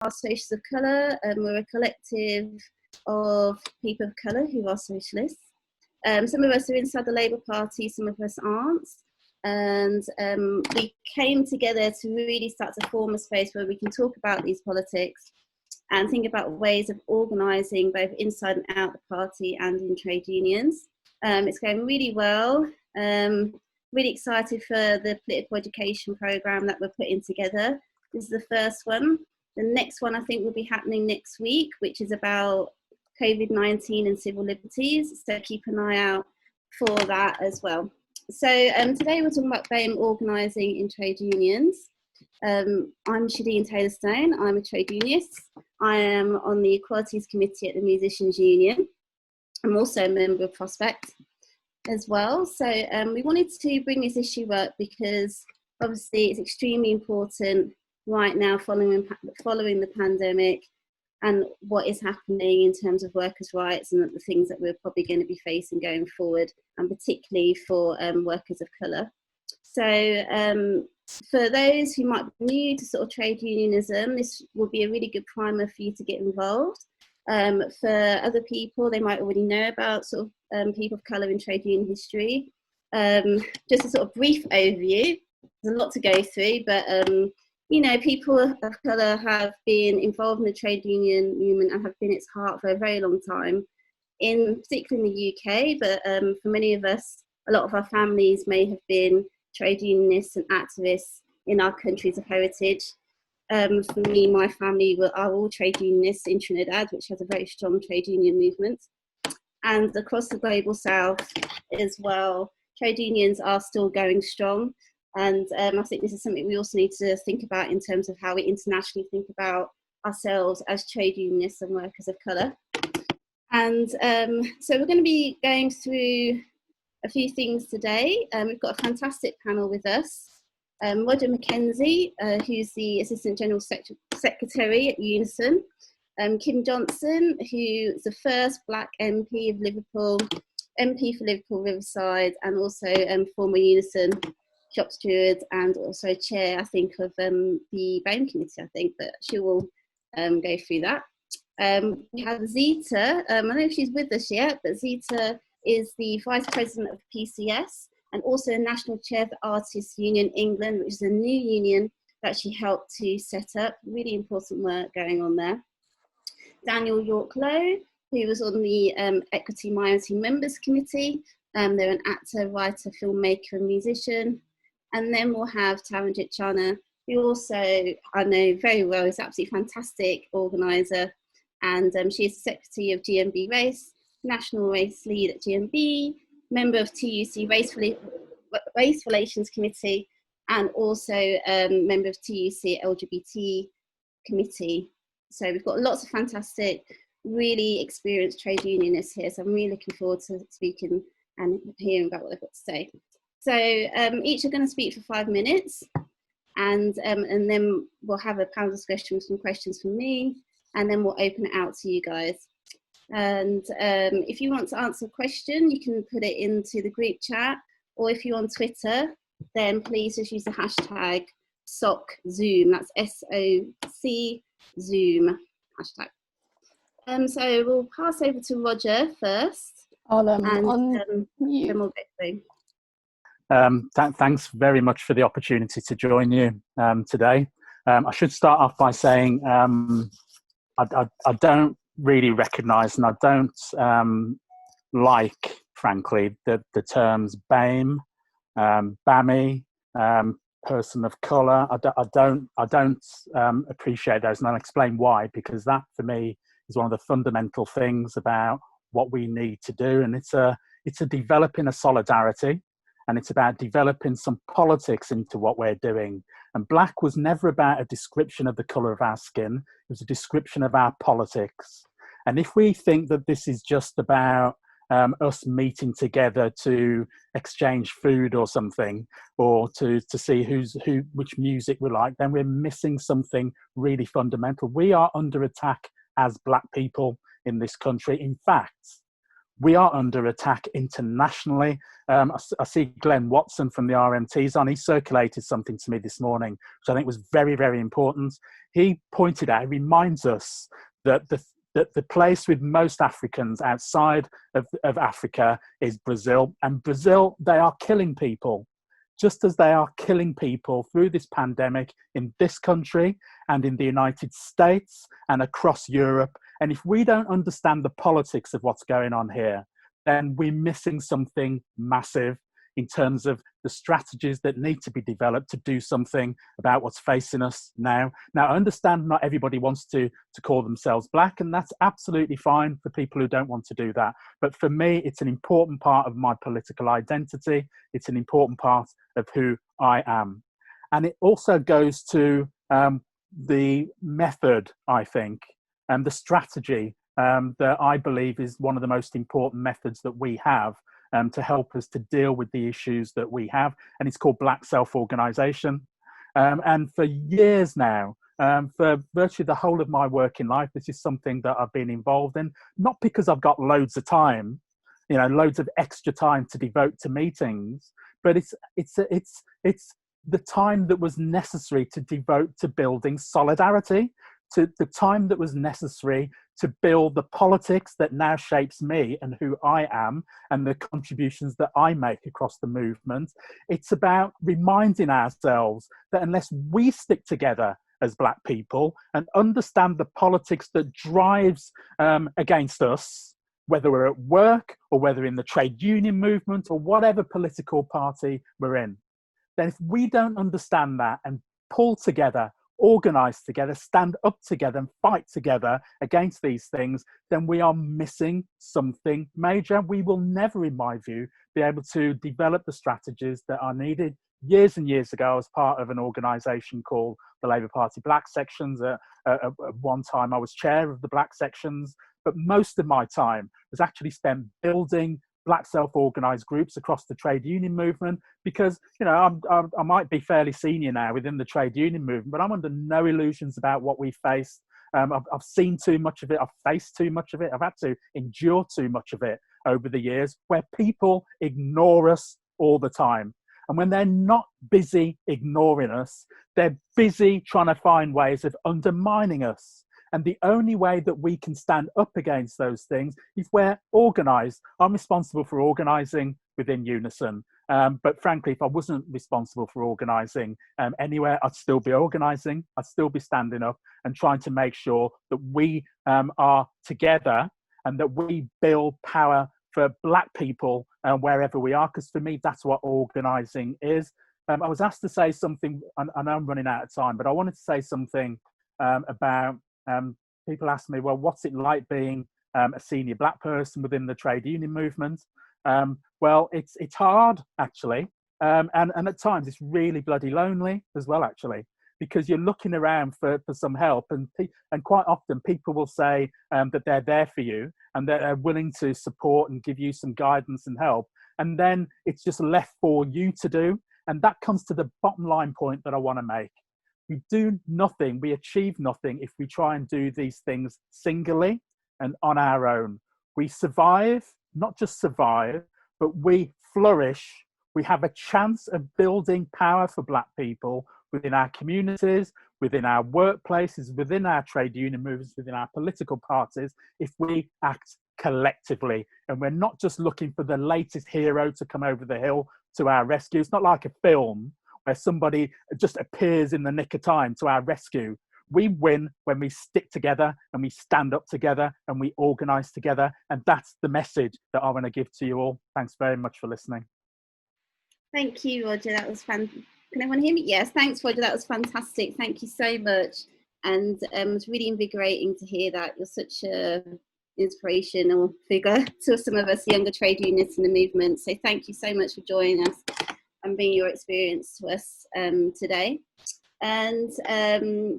are Socialists of Colour. We're a collective of people of colour who are socialists. Some of us are inside the Labour Party, some of us aren't. And we came together to really start to form a space where we can talk about these politics and think about ways of organising both inside and out the party and in trade unions. It's going really well. Really excited for the political education programme that we're putting together. This is the first one. The next one I think will be happening next week, which is about COVID-19 and civil liberties. So keep an eye out for that as well. So today we're talking about BAME organising in trade unions. I'm Chardine Taylor-Stone. I'm a trade unionist. I am on the Equalities Committee at the Musicians Union. I'm also a member of Prospect as well. So we wanted to bring this issue up because obviously it's extremely important right now following the pandemic and what is happening in terms of workers' rights and the things that we're probably going to be facing going forward, and particularly for workers of colour. So for those who might be new to sort of trade unionism, this will be a really good primer for you to get involved. For other people, they might already know about sort of people of colour in trade union history. Just a sort of brief overview. There's a lot to go through, but you know, people of colour have been involved in the trade union movement and have been its heart for a very long time, particularly in the UK, but for many of us, a lot of our families may have been trade unionists and activists in our countries of heritage. For me, my family are all trade unionists in Trinidad, which has a very strong trade union movement. And across the global south as well, trade unions are still going strong. And I think this is something we also need to think about in terms of how we internationally think about ourselves as trade unionists and workers of colour. And so we're going to be going through a few things today. We've got a fantastic panel with us. Roger Mckenzie, who's the Assistant General Secretary at Unison. Kim Johnson, who's the first Black MP of Liverpool, MP for Liverpool Riverside, and also former Unison shop steward and also chair, I think, of the BAME committee, I think, but she will go through that. We have Zita, I don't know if she's with us yet, but Zita is the Vice President of PCS and also National Chair of the Artists Union England, which is a new union that she helped to set up. Really important work going on there. Daniel York Loh, who was on the Equity Minority Members Committee. They're an actor, writer, filmmaker and musician. And then we'll have Taranjit Chana, who also I know very well, is absolutely fantastic organiser. And she is the Secretary of GMB Race, National Race Lead at GMB, member of TUC Race Relations Committee, and also member of TUC LGBT Committee. So we've got lots of fantastic, really experienced trade unionists here. So I'm really looking forward to speaking and hearing about what they've got to say. So each are going to speak for 5 minutes, and then we'll have a panel discussion with some questions from me, and then we'll open it out to you guys. And if you want to answer a question, you can put it into the group chat, or if you're on Twitter, then please just use the hashtag SOCZoom. That's SOC Zoom hashtag. So we'll pass over to Roger first, and then we'll get through. Thanks very much for the opportunity to join you today. I should start off by saying I don't really recognise and I don't like, frankly, the terms BAME, BAME, person of colour. I don't appreciate those, and I'll explain why, because that for me is one of the fundamental things about what we need to do, and it's a developing a solidarity. And it's about developing some politics into what we're doing. And black was never about a description of the colour of our skin. It was a description of our politics. And if we think that this is just about us meeting together to exchange food or something, or to see which music we like, then we're missing something really fundamental. We are under attack as black people in this country. In fact, We are under attack internationally. I see Glenn Watson from the RMTs on. He circulated something to me this morning, which I think was very, very important. He pointed out, he reminds us that the place with most Africans outside of Africa is Brazil. And Brazil, they are killing people, just as they are killing people through this pandemic in this country and in the United States and across Europe. And if we don't understand the politics of what's going on here, then we're missing something massive in terms of the strategies that need to be developed to do something about what's facing us now. Now, I understand not everybody wants to call themselves Black, and that's absolutely fine for people who don't want to do that. But for me, it's an important part of my political identity. It's an important part of who I am. And it also goes to the method, I think, and the strategy that I believe is one of the most important methods that we have to help us to deal with the issues that we have. And it's called Black self-organisation. And for years now, for virtually the whole of my working life, this is something that I've been involved in, not because I've got loads of time, loads of extra time to devote to meetings, but it's the time that was necessary to devote to building solidarity, to the time that was necessary to build the politics that now shapes me and who I am and the contributions that I make across the movement. It's about reminding ourselves that unless we stick together as Black people and understand the politics that drives against us, whether we're at work or whether in the trade union movement or whatever political party we're in, then if we don't understand that and pull together, organise together, stand up together and fight together against these things, then we are missing something major. We will never, in my view, be able to develop the strategies that are needed. Years and years ago, I was part of an organisation called the Labour Party Black Sections. At one time, I was chair of the Black Sections, but most of my time was actually spent building Black self-organised groups across the trade union movement, because I might be fairly senior now within the trade union movement, but I'm under no illusions about what we face. I've seen too much of it. I've faced too much of it. I've had to endure too much of it over the years, where people ignore us all the time. And when they're not busy ignoring us, they're busy trying to find ways of undermining us. And the only way that we can stand up against those things is we're organised. I'm responsible for organising within Unison. But frankly, if I wasn't responsible for organising anywhere, I'd still be organising. I'd still be standing up and trying to make sure that we are together and that we build power for Black people wherever we are. Because for me, that's what organising is. I was asked to say something, and I know I'm running out of time, but I wanted to say something about people ask me, well, what's it like being a senior Black person within the trade union movement? Well, it's hard, actually. And at times it's really bloody lonely as well, actually, because you're looking around for some help, and quite often people will say that they're there for you and that they're willing to support and give you some guidance and help. And then it's just left for you to do. And that comes to the bottom line point that I want to make. We do nothing, we achieve nothing if we try and do these things singly and on our own. We survive, not just survive, but we flourish. We have a chance of building power for Black people within our communities, within our workplaces, within our trade union movements, within our political parties, if we act collectively. And we're not just looking for the latest hero to come over the hill to our rescue. It's not like a film where somebody just appears in the nick of time to our rescue. We win when we stick together and we stand up together and we organise together. And that's the message that I want to give to you all. Thanks very much for listening. Thank you, Roger. That was fun. Can everyone hear me? Yes, thanks, Roger. That was fantastic. Thank you so much. And it's really invigorating to hear that. You're such an inspirational figure to some of us younger trade unionists in the movement. So thank you so much for joining us and bringing your experience to us today. And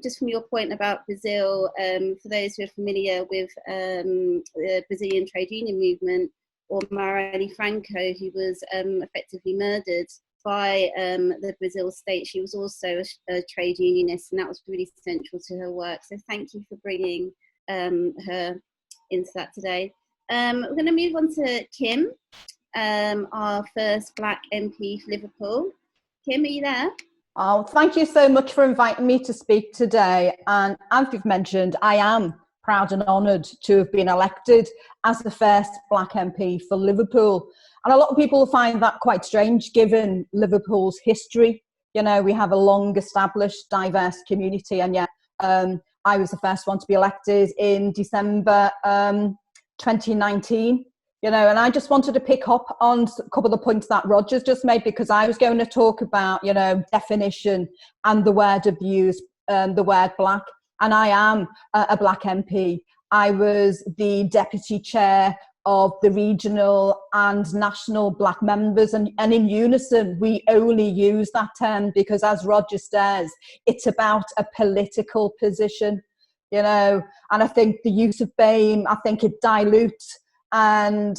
just from your point about Brazil, for those who are familiar with the Brazilian trade union movement, or Marielle Franco, who was effectively murdered by the Brazil state, she was also a trade unionist, and that was really central to her work. So thank you for bringing her into that today. We're going to move on to Kim, our first Black MP for Liverpool. Kim, are you there? Oh, thank you so much for inviting me to speak today. And as you've mentioned, I am proud and honoured to have been elected as the first Black MP for Liverpool. And a lot of people find that quite strange, given Liverpool's history. You know, we have a long established, diverse community, and yet I was the first one to be elected in December 2019. You know, and I just wanted to pick up on a couple of the points that Roger's just made, because I was going to talk about, you know, definition and the word abuse, the word black. And I am a Black MP. I was the deputy chair of the regional and national Black members. And in Unison, we only use that term because, as Roger says, it's about a political position, you know. And I think the use of BAME, I think it dilutes and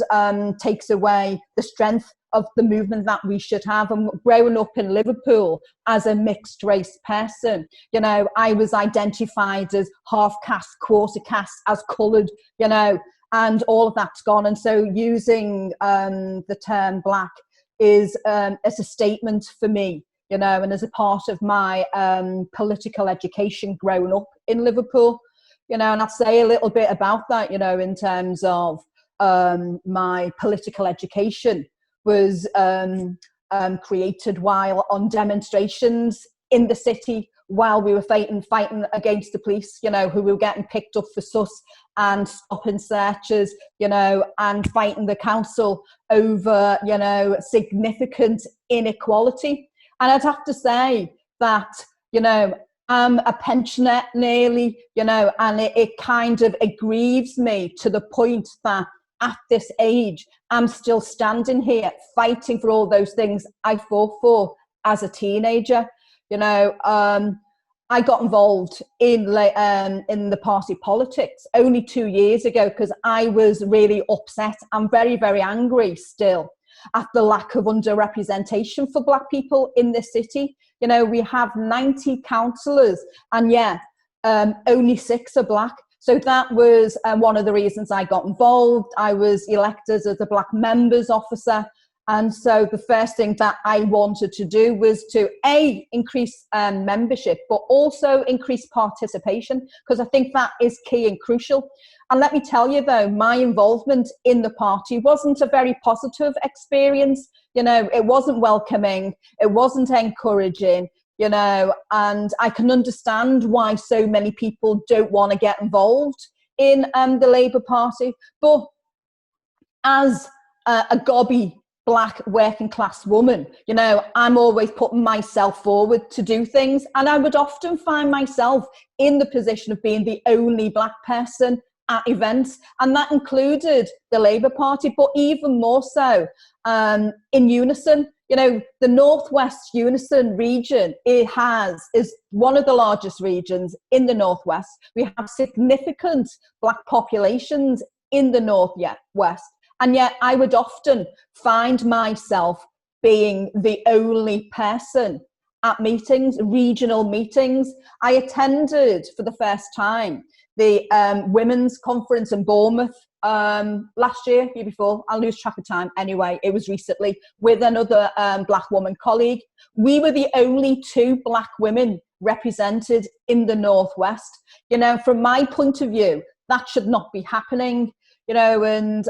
takes away the strength of the movement that we should have. And growing up in Liverpool as a mixed race person, you know, I was identified as half caste, quarter caste, as coloured, you know, and all of that's gone. And so using the term black is as a statement for me, you know, and as a part of my political education growing up in Liverpool, you know. And I'll say a little bit about that, you know, in terms of my political education was created while on demonstrations in the city, while we were fighting against the police, you know, who were getting picked up for sus and stopping searches, you know, and fighting the council over, you know, significant inequality. And I'd have to say that, you know, I'm a pensioner nearly, you know, and it kind of, it grieves me to the point that at this age, I'm still standing here fighting for all those things I fought for as a teenager. You know, I got involved in the party politics only 2 years ago because I was really upset. I'm very, very angry still at the lack of underrepresentation for Black people in this city. You know, we have 90 councillors and only 6 are Black. So that was one of the reasons I got involved. I was elected as a Black members officer. And so the first thing that I wanted to do was to increase membership, but also increase participation, because I think that is key and crucial. And let me tell you though, my involvement in the party wasn't a very positive experience. You know, it wasn't welcoming, it wasn't encouraging, you know, and I can understand why so many people don't want to get involved in the Labour Party. But as a gobby Black working class woman, you know, I'm always putting myself forward to do things, and I would often find myself in the position of being the only Black person at events, and that included the Labour Party, but even more so in Unison. You know, the Northwest Unison region is one of the largest regions in the Northwest. We have significant Black populations in the Northwest. And yet I would often find myself being the only person at meetings, regional meetings. I attended for the first time the women's conference in Bournemouth last year before. I lose track of time. Anyway, it was recently with another Black woman colleague. We were the only 2 Black women represented in the Northwest. You know, from my point of view, that should not be happening. You know, and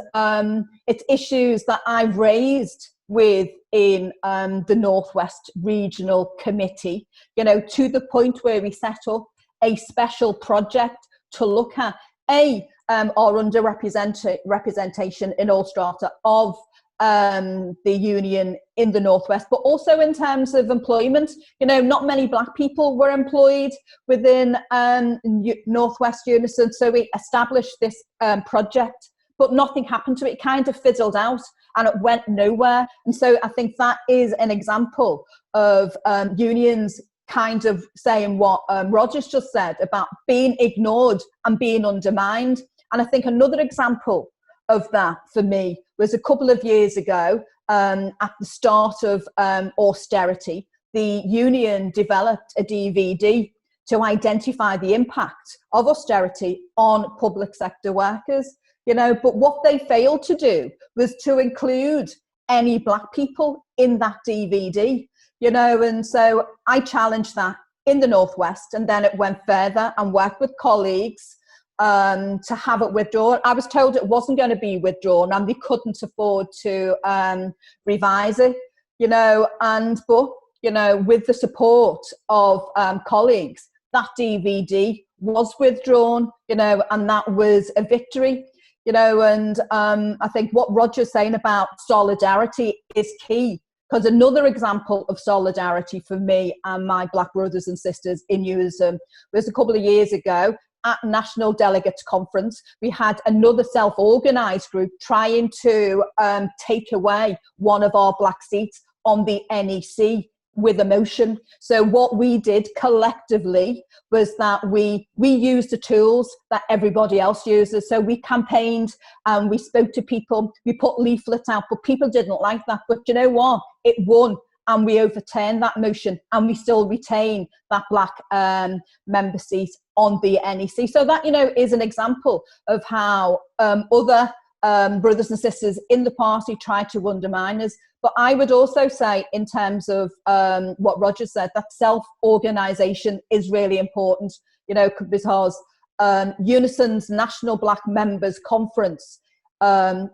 it's issues that I've raised within the Northwest Regional Committee, you know, to the point where we set up a special project to look at our underrepresentation in all strata of the union in the Northwest, but also in terms of employment. You know, not many Black people were employed within Northwest Unison, so we established this project, but nothing happened to it. It kind of fizzled out and it went nowhere. And so I think that is an example of unions kind of saying what Roger's just said about being ignored and being undermined. And I think another example of that for me was a couple of years ago at the start of austerity. The union developed a DVD to identify the impact of austerity on public sector workers. but what they failed to do was to include any black people in that DVD, and so I challenged that in the Northwest, and then it went further and worked with colleagues to have it withdrawn. I was told it wasn't going to be withdrawn and they couldn't afford to revise it, but with the support of colleagues, that DVD was withdrawn, and that was a victory, and I think what Roger's saying about solidarity is key, because another example of solidarity for me and my black brothers and sisters in Unison was a couple of years ago at National Delegates Conference. We had another self-organised group trying to take away one of our black seats on the NEC with a motion. So what we did collectively was that we used the tools that everybody else uses. So we campaigned and we spoke to people, we put leaflets out, but people didn't like that. But you know what? It won, and we overturned that motion, and we still retain that black member seat on the NEC. So that, is an example of how other brothers and sisters in the party try to undermine us. But I would also say, in terms of what Roger said, that self-organisation is really important, because Unison's National Black Members Conference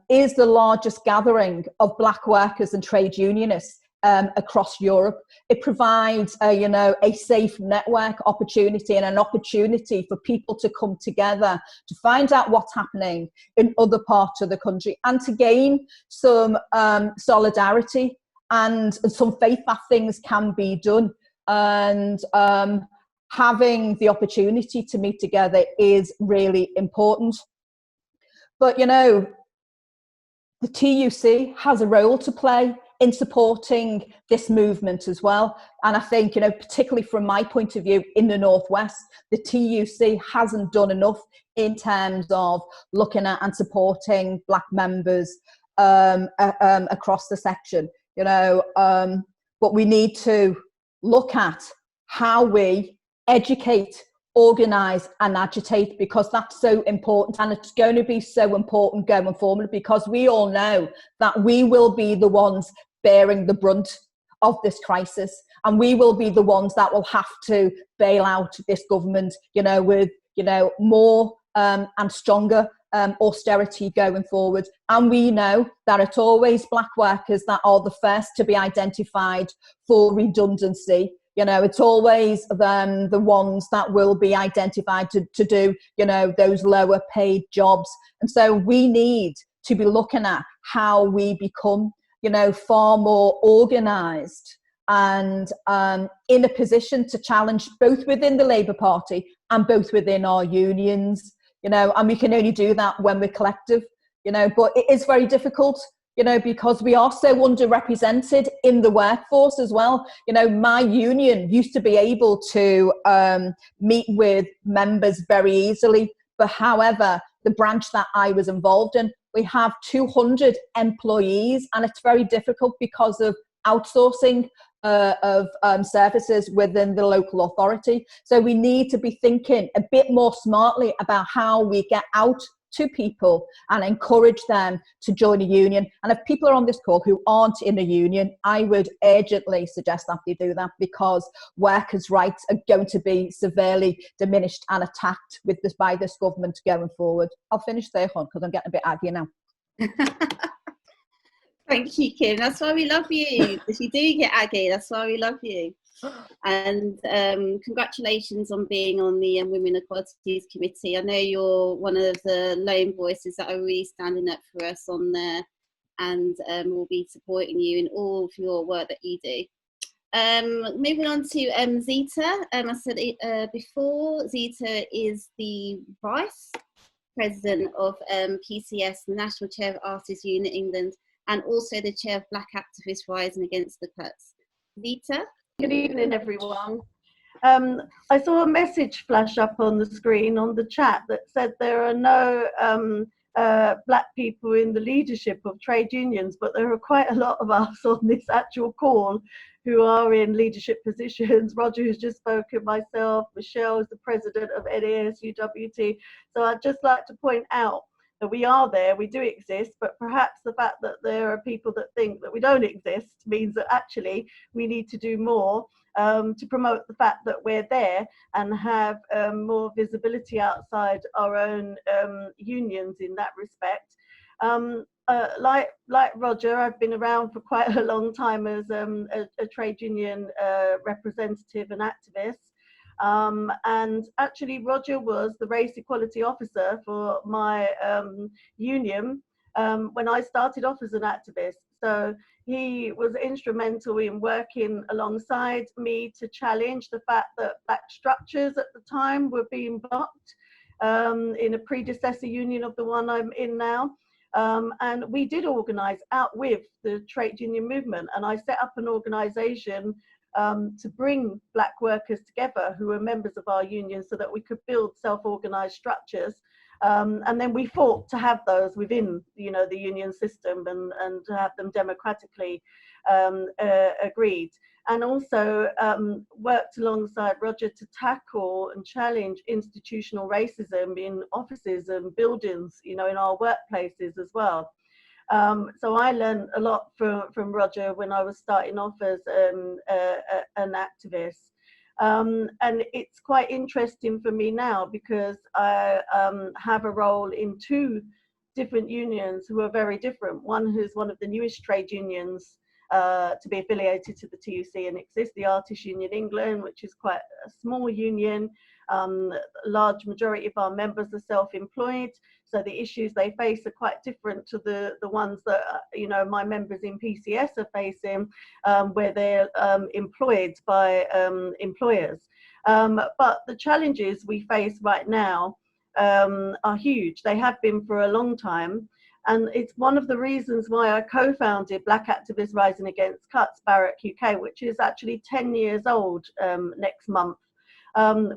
is the largest gathering of black workers and trade unionists across Europe. It provides a safe network opportunity and an opportunity for people to come together to find out what's happening in other parts of the country and to gain some solidarity and some faith that things can be done. And having the opportunity to meet together is really important. But the TUC has a role to play in supporting this movement as well. And I think, particularly from my point of view in the Northwest, the TUC hasn't done enough in terms of looking at and supporting black members across the section, but we need to look at how we educate, organise and agitate, because that's so important, and it's going to be so important going forward, because we all know that we will be the ones bearing the brunt of this crisis, and we will be the ones that will have to bail out this government, with more and stronger austerity going forward. And we know that it's always black workers that are the first to be identified for redundancy. It's always the ones that will be identified to do, those lower paid jobs. And so we need to be looking at how we become, far more organised and in a position to challenge both within the Labour Party and both within our unions, and we can only do that when we're collective, but it is very difficult, because we are so underrepresented in the workforce as well. My union used to be able to meet with members very easily, but however, the branch that I was involved in, we have 200 employees, and it's very difficult because of outsourcing of services within the local authority. So we need to be thinking a bit more smartly about how we get out to people and encourage them to join a union. And if people are on this call who aren't in a union, I would urgently suggest that they do that, because workers' rights are going to be severely diminished and attacked by this government going forward. I'll finish there, Hon, because I'm getting a bit aggy now. Thank you, Kim. That's why we love you. If you do get aggy, that's why we love you. And congratulations on being on the Women Equalities Committee. I know you're one of the lone voices that are really standing up for us on there, and we'll be supporting you in all of your work that you do. Moving on to Zita. I said it before, Zita is the Vice President of PCS, the National Chair of Artists Union England, and also the Chair of Black Activists Rising Against the Cuts. Zita? Good evening, everyone. I saw a message flash up on the screen on the chat that said there are no black people in the leadership of trade unions, but there are quite a lot of us on this actual call who are in leadership positions. Roger, who's just spoken, myself, Michelle is the president of NASUWT. So I'd just like to point out that we are there, we do exist, but perhaps the fact that there are people that think that we don't exist means that actually we need to do more to promote the fact that we're there and have more visibility outside our own unions in that respect. Like Roger, I've been around for quite a long time as a trade union representative and activist. And actually Roger was the race equality officer for my union when I started off as an activist. So he was instrumental in working alongside me to challenge the fact that black structures at the time were being blocked in a predecessor union of the one I'm in now. And we did organise out with the trade union movement, and I set up an organisation to bring black workers together who were members of our union so that we could build self-organised structures. And then we fought to have those within, the union system and to have them democratically agreed. And also worked alongside Roger to tackle and challenge institutional racism in offices and buildings, in our workplaces as well. So I learned a lot from Roger when I was starting off as an activist. And it's quite interesting for me now because I have a role in two different unions who are very different. One who's one of the newest trade unions to be affiliated to the TUC and exist, the Artists Union England, which is quite a small union. Large majority of our members are self-employed, so the issues they face are quite different to the ones that my members in PCS are facing, where they're employed by employers. But the challenges we face right now are huge. They have been for a long time. And it's one of the reasons why I co-founded Black Activists Rising Against Cuts, Barrack UK, which is actually 10 years old next month.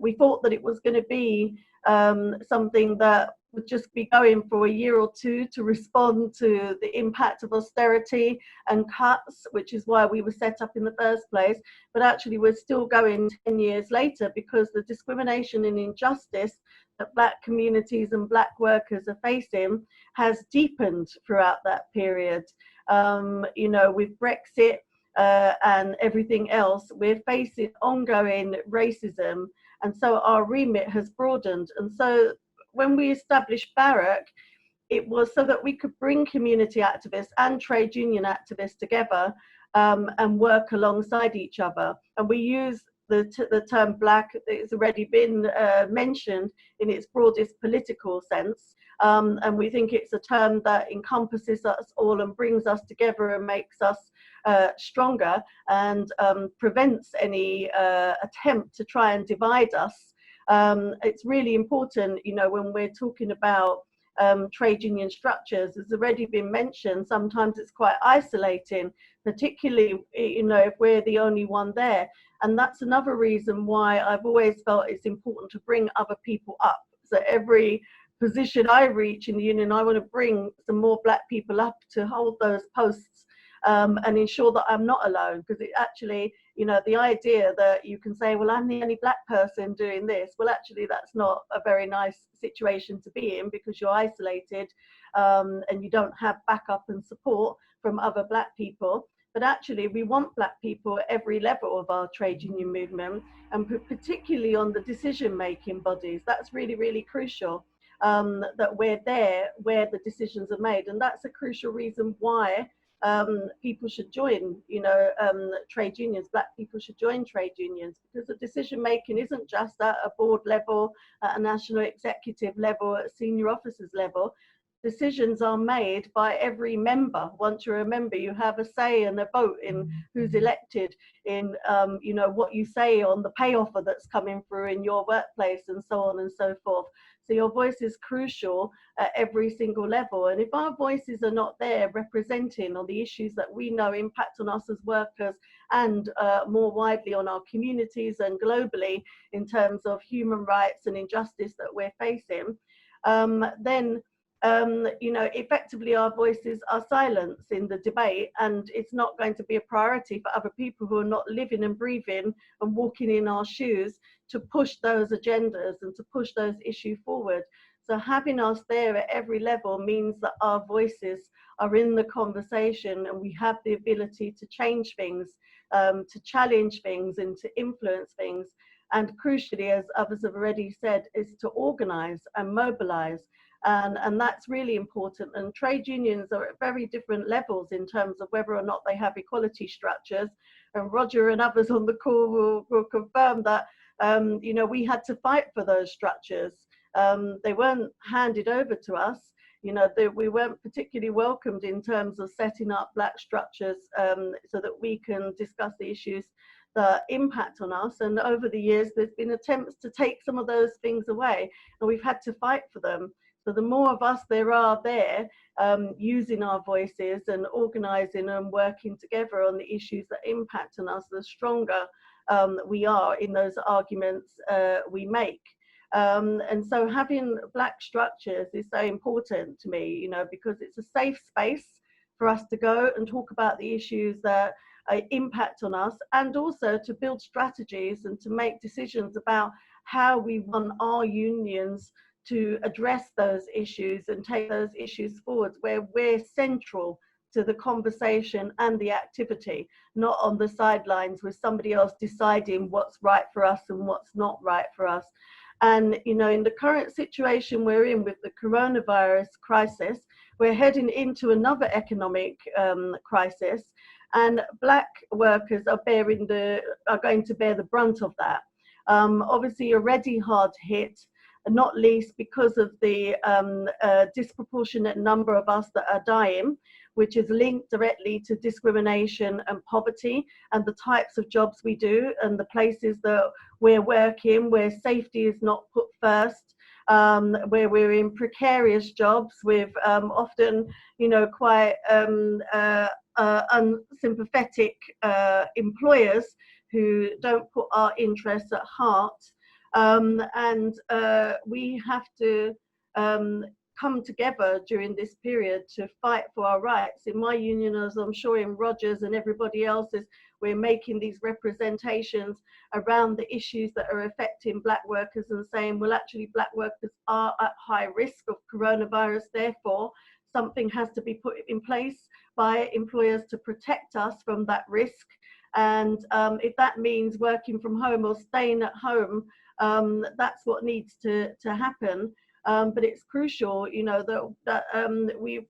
We thought that it was going to be something that would just be going for a year or two to respond to the impact of austerity and cuts, which is why we were set up in the first place. But actually we're still going 10 years later because the discrimination and injustice that black communities and black workers are facing has deepened throughout that period. With Brexit and everything else, we're facing ongoing racism, and so our remit has broadened. And so when we established Barrack, it was so that we could bring community activists and trade union activists together and work alongside each other. And we use the term black, it's already been mentioned in its broadest political sense. And we think it's a term that encompasses us all and brings us together and makes us stronger and prevents any attempt to try and divide us. It's really important, when we're talking about trade union structures, has already been mentioned, sometimes it's quite isolating, particularly, if we're the only one there. And that's another reason why I've always felt it's important to bring other people up. So every position I reach in the union, I want to bring some more black people up to hold those posts and ensure that I'm not alone. Because it actually, the idea that you can say, well, I'm the only black person doing this, well, actually, that's not a very nice situation to be in because you're isolated and you don't have backup and support from other black people. But actually, we want black people at every level of our trade union movement, and particularly on the decision-making bodies. That's really, really crucial, that we're there where the decisions are made. And that's a crucial reason why people should join, trade unions. Black people should join trade unions, because the decision-making isn't just at a board level, at a national executive level, at a senior officers level. Decisions are made by every member. Once you're a member, you have a say and a vote in who's elected, in what you say on the pay offer that's coming through in your workplace, and so on and so forth. So your voice is crucial at every single level. And if our voices are not there representing on the issues that we know impact on us as workers and more widely on our communities and globally in terms of human rights and injustice that we're facing, then effectively our voices are silenced in the debate, and it's not going to be a priority for other people who are not living and breathing and walking in our shoes to push those agendas and to push those issues forward. So having us there at every level means that our voices are in the conversation, and we have the ability to change things, to challenge things and to influence things. And crucially, as others have already said, is to organise and mobilise. And that's really important. And trade unions are at very different levels in terms of whether or not they have equality structures. And Roger and others on the call will confirm that, you know, we had to fight for those structures. They weren't handed over to us. You know, we weren't particularly welcomed in terms of setting up black structures so that we can discuss the issues that impact on us. And over the years, there's been attempts to take some of those things away, and we've had to fight for them. So the more of us there are there, using our voices and organising and working together on the issues that impact on us, the stronger we are in those arguments we make. And so having black structures is so important to me, you know, because it's a safe space for us to go and talk about the issues that impact on us, and also to build strategies and to make decisions about how we want our unions to address those issues and take those issues forward, where we're central to the conversation and the activity, not on the sidelines with somebody else deciding what's right for us and what's not right for us. And, you know, in the current situation we're in with the coronavirus crisis, we're heading into another economic crisis, and black workers are going to bear the brunt of that. Obviously already hard hit, not least because of the disproportionate number of us that are dying, which is linked directly to discrimination and poverty, and the types of jobs we do and the places that we're working where safety is not put first, where we're in precarious jobs with often, you know, quite unsympathetic employers who don't put our interests at heart. And we have to come together during this period to fight for our rights. In my union, as I'm sure in Rogers and everybody else's, we're making these representations around the issues that are affecting black workers and saying, well, actually, black workers are at high risk of coronavirus. Therefore, something has to be put in place by employers to protect us from that risk. And if that means working from home or staying at home, that's what needs to happen. But it's crucial, you know, that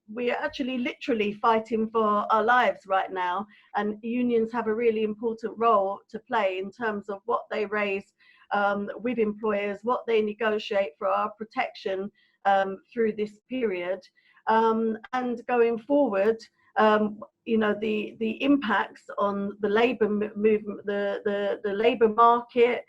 we're actually literally fighting for our lives right now, and unions have a really important role to play in terms of what they raise with employers, what they negotiate for our protection through this period. And going forward, you know, the impacts on the labour movement, the labour market,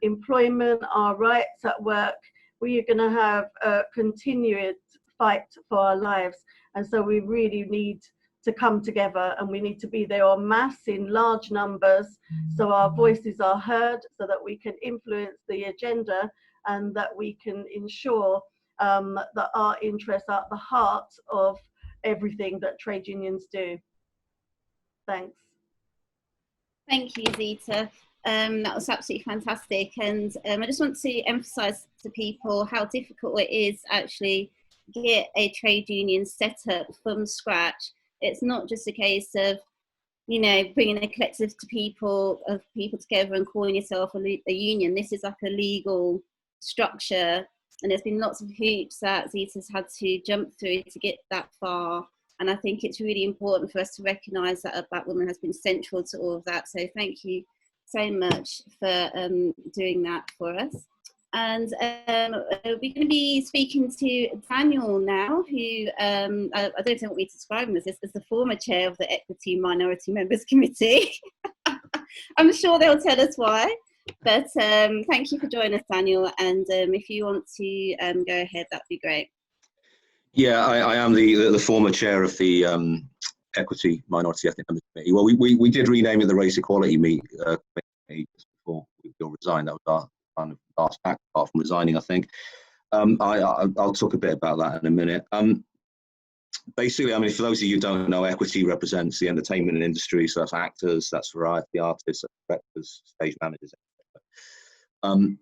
employment, our rights at work, we are going to have a continued fight for our lives. And so we really need to come together, and we need to be there en masse in large numbers so our voices are heard, so that we can influence the agenda and that we can ensure that our interests are at the heart of everything that trade unions do. Thanks. Thank you, Zita. That was absolutely fantastic. And I just want to emphasise to people how difficult it is actually get a trade union set up from scratch. It's not just a case of, you know, bringing a collective of people together and calling yourself a union. This is like a legal structure, and there's been lots of hoops that Zita's had to jump through to get that far. And I think it's really important for us to recognise that a black woman has been central to all of that. So thank you so much for doing that for us. And we're going to be speaking to Daniel now, who I don't know what we describe him as the former chair of the Equity Minority Members Committee. I'm sure they'll tell us why. But thank you for joining us, Daniel. And if you want to go ahead, that'd be great. Yeah, I am the former chair of the Equity Minority Ethnic Members Committee. Well, we did rename it the Race Equality Committee just before we all resigned. That was our kind of last act, apart from resigning, I think. I'll talk a bit about that in a minute. Basically, I mean, for those of you who don't know, Equity represents the entertainment industry, so that's actors, that's variety artists, that's directors, stage managers, etc.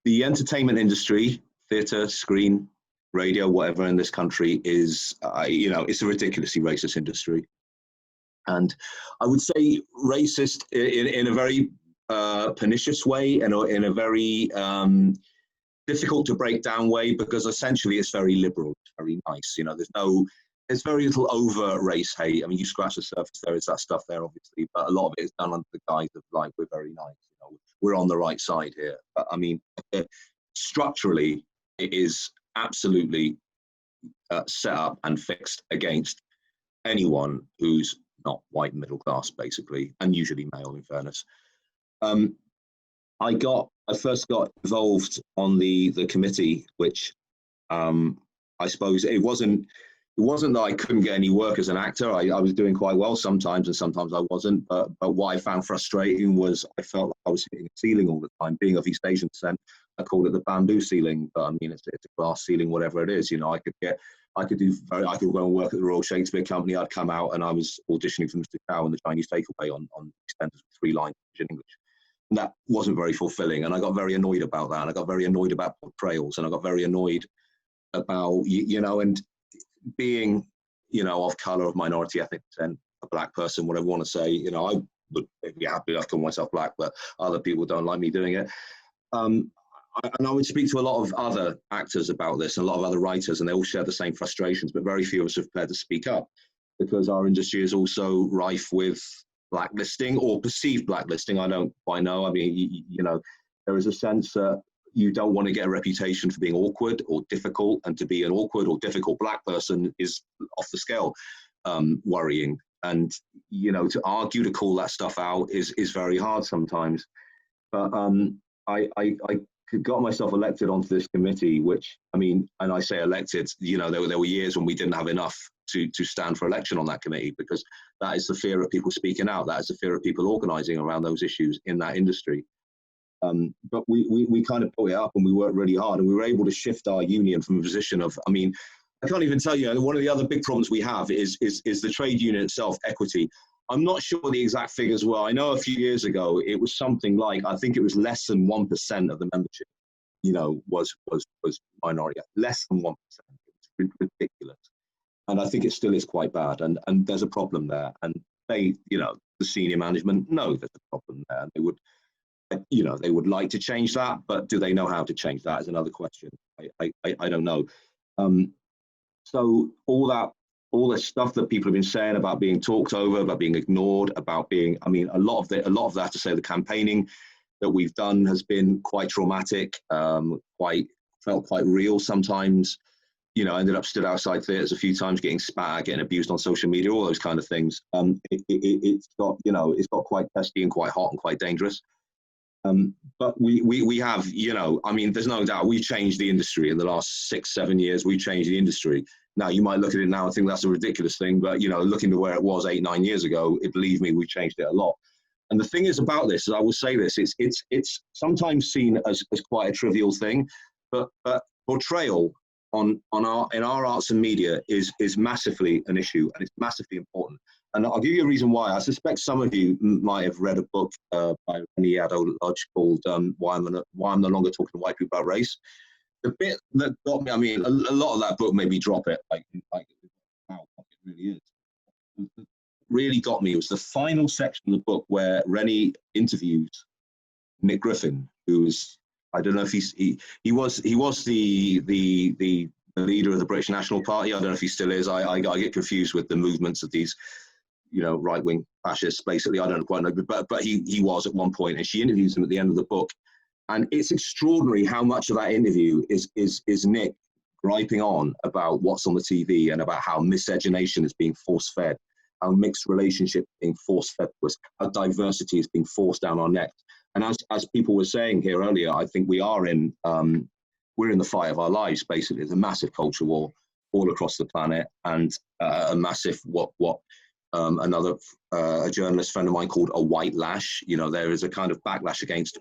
The entertainment industry theatre, screen, radio, whatever in this country is, it's a ridiculously racist industry. And I would say racist in a very pernicious way and in a very difficult to break down way, because essentially it's very liberal, it's very nice. There's very little overt race hate. I mean, you scratch the surface, there is that stuff there, obviously, but a lot of it is done under the guise of like, we're very nice, we're on the right side here. But I mean, structurally, it is absolutely set up and fixed against anyone who's not white middle class, basically, and usually male, in fairness. I first got involved on the committee, which I suppose it wasn't that I couldn't get any work as an actor. I was doing quite well sometimes, and sometimes I wasn't. But what I found frustrating was I felt like I was hitting a ceiling all the time. Being of East Asian descent, I call it the bamboo ceiling, but I mean it's a glass ceiling, whatever it is. I could go and work at the Royal Shakespeare Company. I'd come out and I was auditioning for Mr. Chow and the Chinese Takeaway on EastEnders with 3 lines in English. And that wasn't very fulfilling. And I got very annoyed about that. And I got very annoyed about portrayals. And I got very annoyed about, and being, of colour, of minority ethnic descent, a black person, whatever you want to say, I would be happy enough to call myself black, but other people don't like me doing it. And I would speak to a lot of other actors about this and a lot of other writers, and they all share the same frustrations, but very few of us have prepared to speak up, because our industry is also rife with blacklisting or perceived blacklisting. I don't quite know. I mean, there is a sense that you don't want to get a reputation for being awkward or difficult, and to be an awkward or difficult black person is off the scale worrying. And, to argue, to call that stuff out is very hard sometimes. But I got myself elected onto this committee, which, I mean, and I say elected, there were years when we didn't have enough to stand for election on that committee, because that is the fear of people speaking out. That is the fear of people organising around those issues in that industry. But we kind of put it up, and we worked really hard, and we were able to shift our union from a position of, I mean, I can't even tell you, one of the other big problems we have is the trade union itself, equity. I'm not sure the exact figures were. I know a few years ago, it was something like, I think it was less than 1% of the membership, was minority, less than 1%. It was ridiculous. And I think it still is quite bad. And there's a problem there. And they, the senior management know there's a problem there. And they would like to change that, but do they know how to change that is another question. I don't know. So all the stuff that people have been saying about being talked over, about being ignored, about being, I mean, a lot of that, to say, the campaigning that we've done has been quite traumatic, felt quite real sometimes. I ended up stood outside theatres a few times, getting spat at, getting abused on social media, all those kind of things. It's got quite testy and quite hot and quite dangerous. But we have, I mean, there's no doubt we've changed the industry in the last 6-7 years. We've changed the industry. Now, you might look at it now and think that's a ridiculous thing, but, looking to where it was 8-9 years ago, believe me, we've changed it a lot. And the thing is about this, is I will say this, it's sometimes seen as quite a trivial thing, but portrayal in our arts and media is massively an issue, and it's massively important. And I'll give you a reason why. I suspect some of you might have read a book by Zita Holbourne called Why I'm No Longer Talking to White People About Race. The bit that got me, I mean, a lot of that book made me drop it, like wow, it really is. Really got me was the final section of the book where Rennie interviews Nick Griffin, who is, I don't know if he was the leader of the British National Party. I don't know if he still is. I get confused with the movements of these, right-wing fascists. Basically, I don't quite know, but he was at one point, and she interviews him at the end of the book, and it's extraordinary how much of that interview is Nick griping on about what's on the TV and about how miscegenation is being force-fed, how mixed relationship being force-fed to us, how diversity is being forced down our necks. And as people were saying here earlier, I think we're in the fight of our lives. Basically, there's a massive culture war all across the planet, and a massive a journalist friend of mine called a white lash. There is a kind of backlash against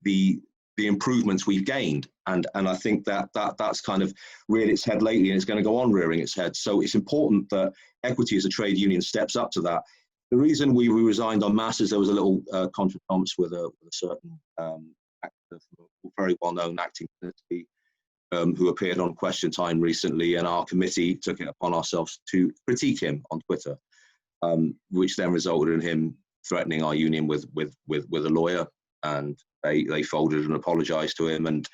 the improvements we've gained, and I think that's kind of reared its head lately, and it's going to go on rearing its head. So it's important that Equity as a trade union steps up to that. The reason we resigned en masse is there was a little contretemps with a certain very well-known acting committee who appeared on Question Time recently, and our committee took it upon ourselves to critique him on Twitter, which then resulted in him threatening our union with a lawyer, and they folded and apologised to him. And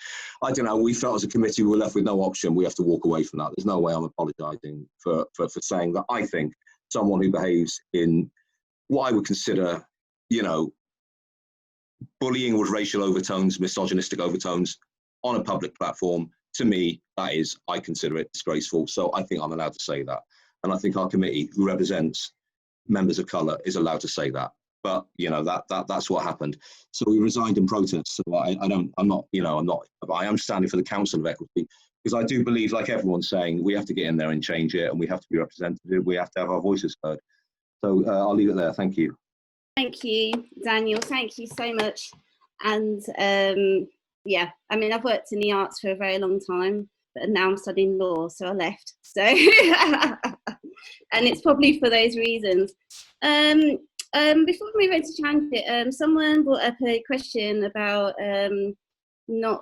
I don't know, we felt as a committee we were left with no option. We have to walk away from that. There's no way I'm apologising for saying that. I think someone who behaves in what I would consider, you know, bullying with racial overtones, misogynistic overtones on a public platform, to me, that is, I consider it disgraceful. So I think I'm allowed to say that. And I think our committee, who represents members of colour, is allowed to say that. But, you know, that's what happened. So we resigned in protest. So I am standing for the Council of Equity, because I do believe, like everyone's saying, we have to get in there and change it, and we have to be representative. We have to have our voices heard. So I'll leave it there. Thank you. Thank you, Daniel. Thank you so much. And yeah, I mean, I've worked in the arts for a very long time, but now I'm studying law, so I left. So, and it's probably for those reasons. Before we move on to Taranjit, someone brought up a question about not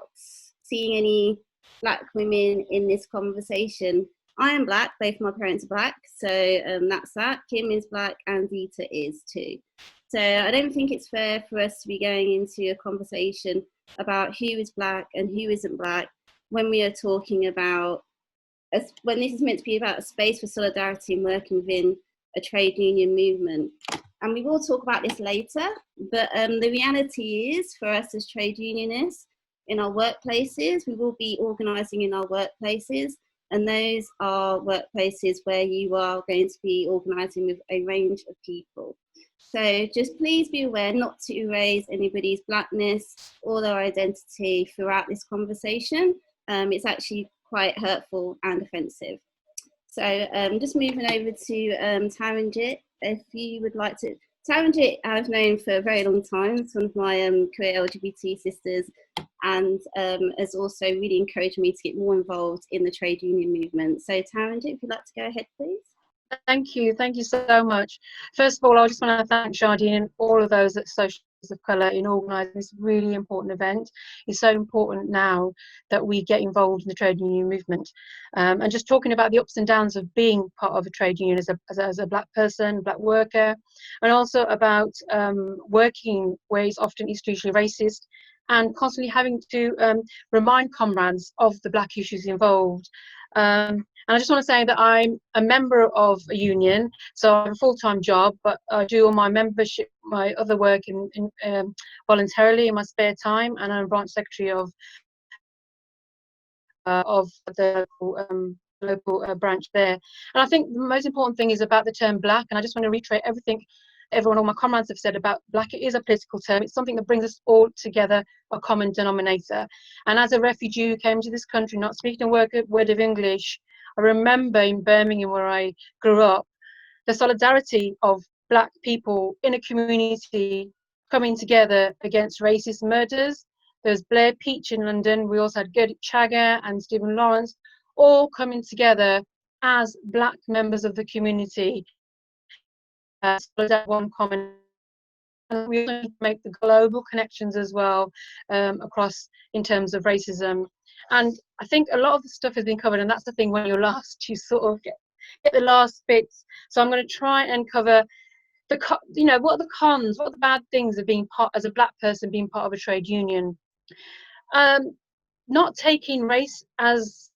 seeing any Black women in this conversation. I am Black, both my parents are Black, so that's that. Kim is Black and Zita is too. So I don't think it's fair for us to be going into a conversation about who is Black and who isn't Black when we are talking about, when this is meant to be about a space for solidarity and working within a trade union movement. And we will talk about this later, but the reality is, for us as trade unionists in our workplaces, we will be organising in our workplaces, and those are workplaces where you are going to be organising with a range of people. So just please be aware not to erase anybody's Blackness or their identity throughout this conversation. It's actually quite hurtful and offensive. So just moving over to Taranjit, if you would like to. Taranjit I've known for a very long time. It's one of my queer LGBT sisters, and has also really encouraged me to get more involved in the trade union movement. So Taranjit, if you'd like to go ahead, please. Thank you so much. First of all, I just want to thank Chardine and all of those at Socialists of Colour in organising this really important event. It's so important now that we get involved in the trade union movement, and just talking about the ups and downs of being part of a trade union as a Black person, Black worker, and also about working where it's often institutionally racist, and constantly having to remind comrades of the Black issues involved. And I just want to say that I'm a member of a union, so I have a full-time job, but I do all my membership, my other work in voluntarily in my spare time, and I'm branch secretary of the local branch there. And I think the most important thing is about the term Black, and I just want to reiterate everything everyone, all my comrades have said about Black. It is a political term. It's something that brings us all together, a common denominator. And as a refugee who came to this country not speaking a word of English, I remember in Birmingham, where I grew up, the solidarity of Black people in a community coming together against racist murders. There's Blair Peach in London. We also had Gurdik Chagger and Stephen Lawrence, all coming together as Black members of the community. One common. And we also need to make the global connections as well, across in terms of racism. And I think a lot of the stuff has been covered, and that's the thing, when you're last, you sort of get the last bits. So I'm going to try and cover what are the cons, what are the bad things of being part, as a Black person, being part of a trade union. Not taking race as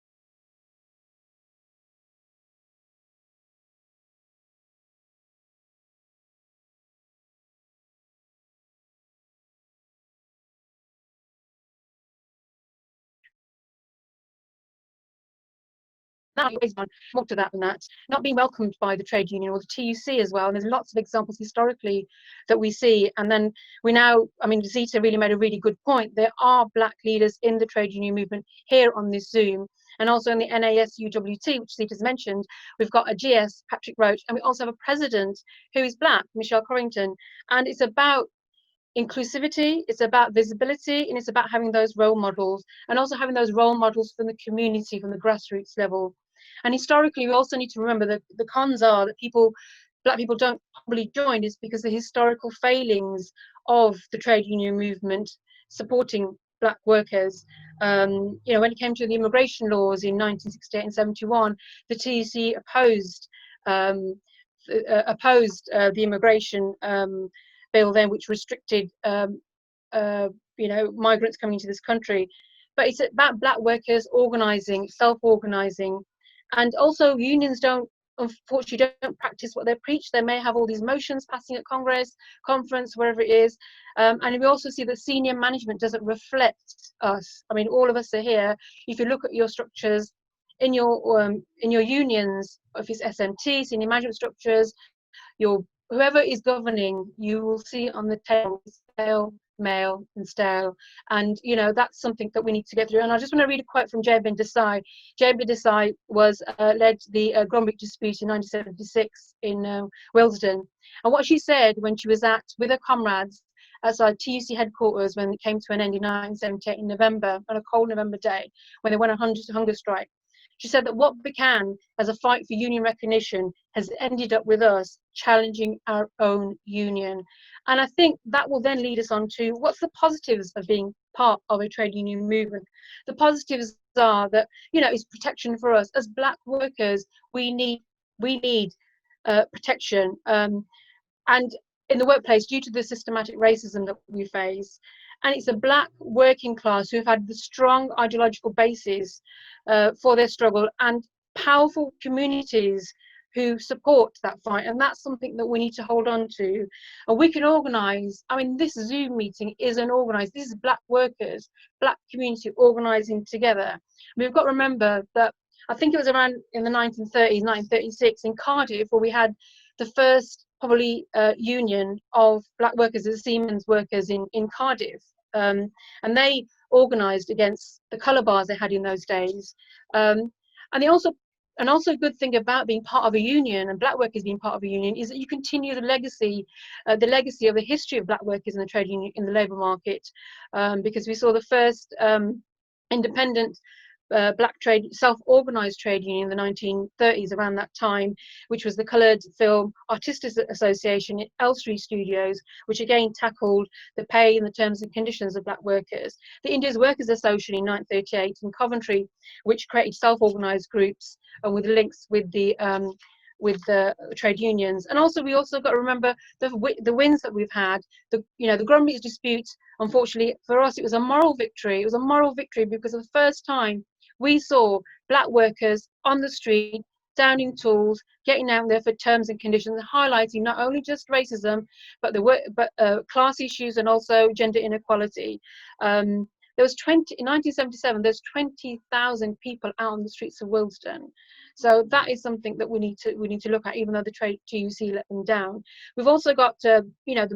more to that than that, not being welcomed by the trade union or the TUC as well. And there's lots of examples historically that we see. And then we now, I mean, Zita really made a really good point. There are Black leaders in the trade union movement here on this Zoom, and also in the NASUWT, which Zita's mentioned. We've got a GS, Patrick Roach, and we also have a president who is Black, Michelle Corrington. And it's about inclusivity, it's about visibility, and it's about having those role models, and also having those role models from the community, from the grassroots level. And historically, we also need to remember that the cons are that Black people don't probably join is because the historical failings of the trade union movement supporting black workers. You know, when it came to the immigration laws in 1968 and 71, the TUC opposed the immigration bill then, which restricted you know, migrants coming into this country. But it's about black workers organising, self-organising, and also unions unfortunately don't practice what they preach. They may have all these motions passing at conference, wherever it is, and we also see that senior management doesn't reflect us. I mean, all of us are here. If you look at your structures in your unions, if it's SMT, senior management structures, whoever is governing, you will see on the table stale, male and stale, and you know, that's something that we need to get through. And I just want to read a quote from Jane Desai. Jane Desai was led the Gromwich dispute in 1976 in Willesden, and what she said when she was with her comrades outside TUC headquarters when it came to an end in 1978 in November, on a cold November day, when they went on hunger strike. She said that what began as a fight for union recognition has ended up with us challenging our own union. And I think that will then lead us on to what's the positives of being part of a trade union movement. The positives are that, you know, it's protection for us. As black workers, we need protection. And in the workplace, due to the systematic racism that we face, and it's a black working class who have had the strong ideological basis for their struggle, and powerful communities who support that fight, and that's something that we need to hold on to. And we can organise. I mean, this Zoom meeting is this is black workers, black community organising together. We've got to remember that I think it was around in the 1930s, 1936 in Cardiff, where we had the first probably union of black workers, the Siemens workers in Cardiff, and they organised against the colour bars they had in those days. And also a good thing about being part of a union and black workers being part of a union is that you continue the legacy of the history of black workers in the trade union, in the labour market, because we saw the first independent black self-organised trade union in the 1930s, around that time, which was the Coloured Film Artists Association in Elstree Studios, which again tackled the pay and the terms and conditions of black workers. The India's Workers Association in 1938 in Coventry, which created self-organised groups with links with the trade unions. And also we also got to remember the wins that we've had. The Gromwich dispute, unfortunately for us, it was a moral victory. It was a moral victory because for the first time we saw black workers on the street, downing tools, getting out there for terms and conditions, highlighting not only just racism, but class issues and also gender inequality. In 1977, there's 20,000 people out on the streets of Willesden. So that is something that we need to look at, even though the trade TUC let them down. We've also got the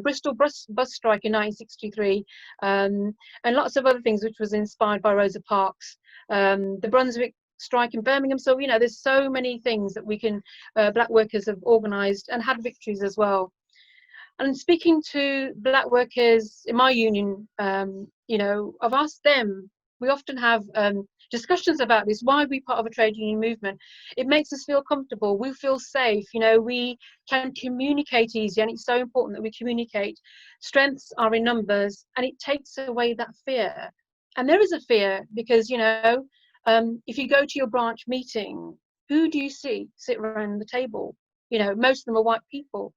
Bristol bus strike in 1963, and lots of other things which was inspired by Rosa Parks. The Brunswick strike in Birmingham. So there's so many things that we can black workers have organised and had victories as well. And speaking to black workers in my union, I've asked them. We often have discussions about this. Why are we part of a trade union movement? It makes us feel comfortable. We feel safe. We can communicate easy, and it's so important that we communicate. Strengths are in numbers, and it takes away that fear. And there is a fear because if you go to your branch meeting, who do you see sit around the table? Most of them are white people.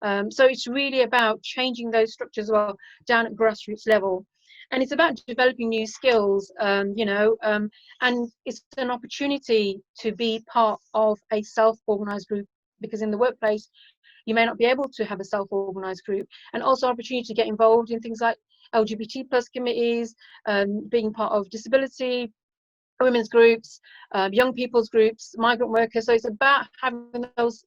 So it's really about changing those structures as well down at grassroots level. And it's about developing new skills, and it's an opportunity to be part of a self-organised group, because in the workplace, you may not be able to have a self-organised group, and also opportunity to get involved in things like LGBT plus committees, being part of disability, women's groups, young people's groups, migrant workers. So it's about having those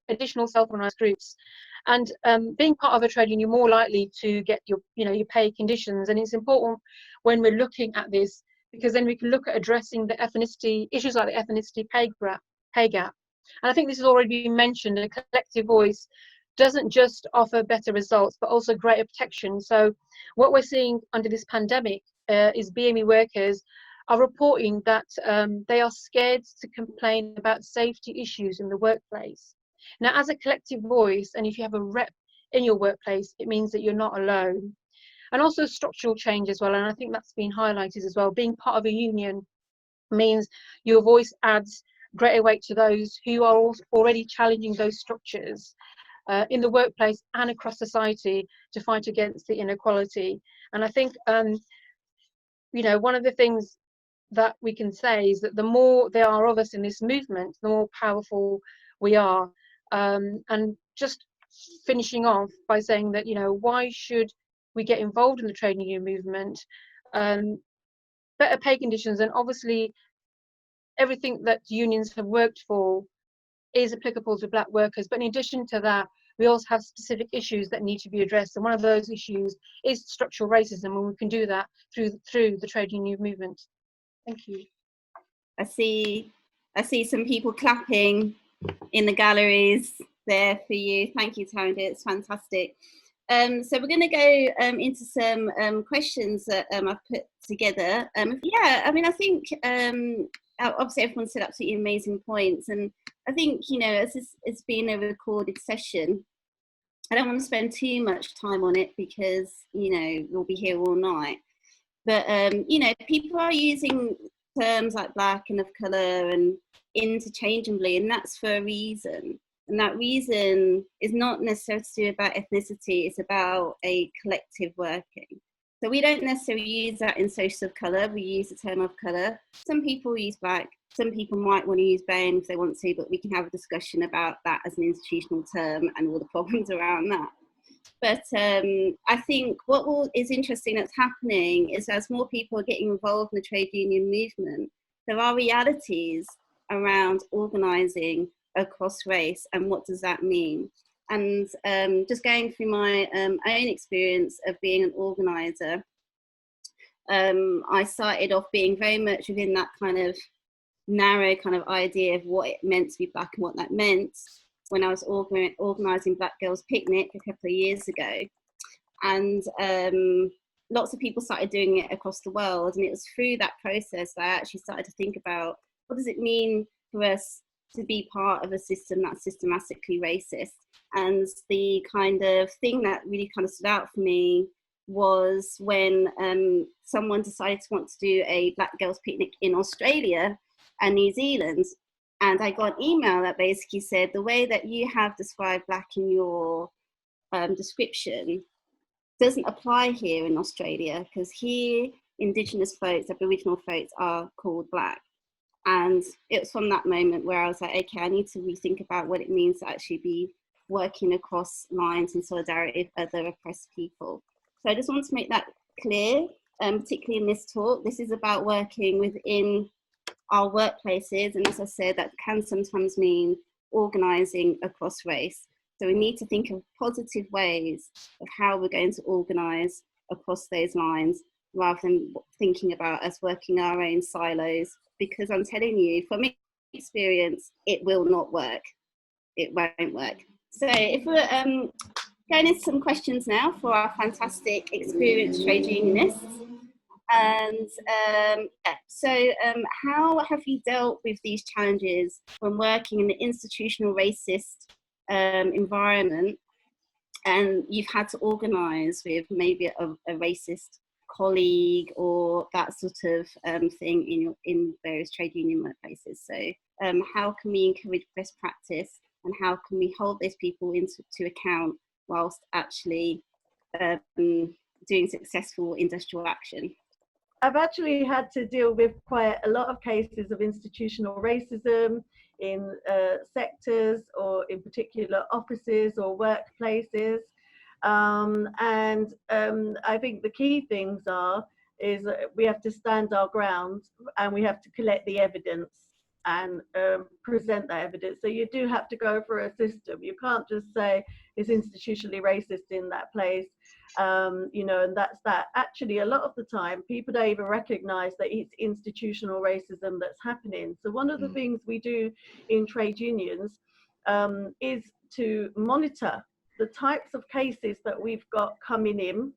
additional self-organised groups, and being part of a trade union, you're more likely to get your pay conditions. And it's important when we're looking at this, because then we can look at addressing the ethnicity issues, like the ethnicity pay gap. And I think this has already been mentioned. A collective voice doesn't just offer better results, but also greater protection. So what we're seeing under this pandemic is BAME workers are reporting that they are scared to complain about safety issues in the workplace. Now, as a collective voice, and if you have a rep in your workplace, it means that you're not alone. and also structural change as well. And I think that's been highlighted as well. Being part of a union means your voice adds greater weight to those who are already challenging those structures in the workplace and across society to fight against the inequality. And I think, you know, one of the things that we can say is that the more there are of us in this movement, the more powerful we are. And just finishing off by saying that, you know, why should we get involved in the trade union movement? Better pay conditions, and obviously everything that unions have worked for is applicable to black workers. But in addition to that, we also have specific issues that need to be addressed. And one of those issues is structural racism, and we can do that through the trade union movement. Thank you. I see some people clapping in the galleries there for you. Thank you, Taranjit. It's fantastic. So we're going to go into some questions that I've put together. Yeah, I mean, I think obviously everyone said absolutely amazing points, and I think, you know, as it's been a recorded session, I don't want to spend too much time on it because, you know, we'll be here all night. But, you know, people are using terms like black and of colour and interchangeably, and that's for a reason. And that reason is not necessarily to do about ethnicity, it's about a collective working. So we don't necessarily use that in Socialists of Colour, we use the term of colour. Some people use black, some people might want to use BAME if they want to, but we can have a discussion about that as an institutional term and all the problems around that. But I think what is interesting that's happening is as more people are getting involved in the trade union movement, there are realities around organising across race, and what does that mean? And just going through my own experience of being an organiser, I started off being very much within that kind of narrow kind of idea of what it meant to be black and what that meant when I was organising Black Girls Picnic a couple of years ago. And lots of people started doing it across the world, and it was through that process that I actually started to think about what does it mean for us to be part of a system that's systematically racist. And the kind of thing that really kind of stood out for me was when someone decided to want to do a Black Girls Picnic in Australia and New Zealand. And I got an email that basically said, the way that you have described black in your description doesn't apply here in Australia, because here Indigenous folks, Aboriginal folks are called black. And it was from that moment where I was like, okay, I need to rethink about what it means to actually be working across lines in solidarity with other oppressed people. So I just want to make that clear, particularly in this talk. This is about working within our workplaces, and as I said, that can sometimes mean organising across race. So we need to think of positive ways of how we're going to organise across those lines, rather than thinking about us working our own silos, because I'm telling you, from experience, it will not work. It won't work. So if we're going into some questions now for our fantastic experienced trade unionists. And how have you dealt with these challenges when working in the institutional racist environment, and you've had to organise with maybe a racist colleague or that sort of thing in various trade union workplaces? So how can we encourage best practice, and how can we hold those people to account whilst actually doing successful industrial action? I've actually had to deal with quite a lot of cases of institutional racism in sectors, or in particular offices or workplaces. I think the key things is we have to stand our ground, and we have to collect the evidence and present that evidence. So you do have to go for a system. You can't just say it's institutionally racist in that place. You know, and that's that. Actually, a lot of the time, people don't even recognize that it's institutional racism that's happening. So one of the things we do in trade unions is to monitor the types of cases that we've got coming in,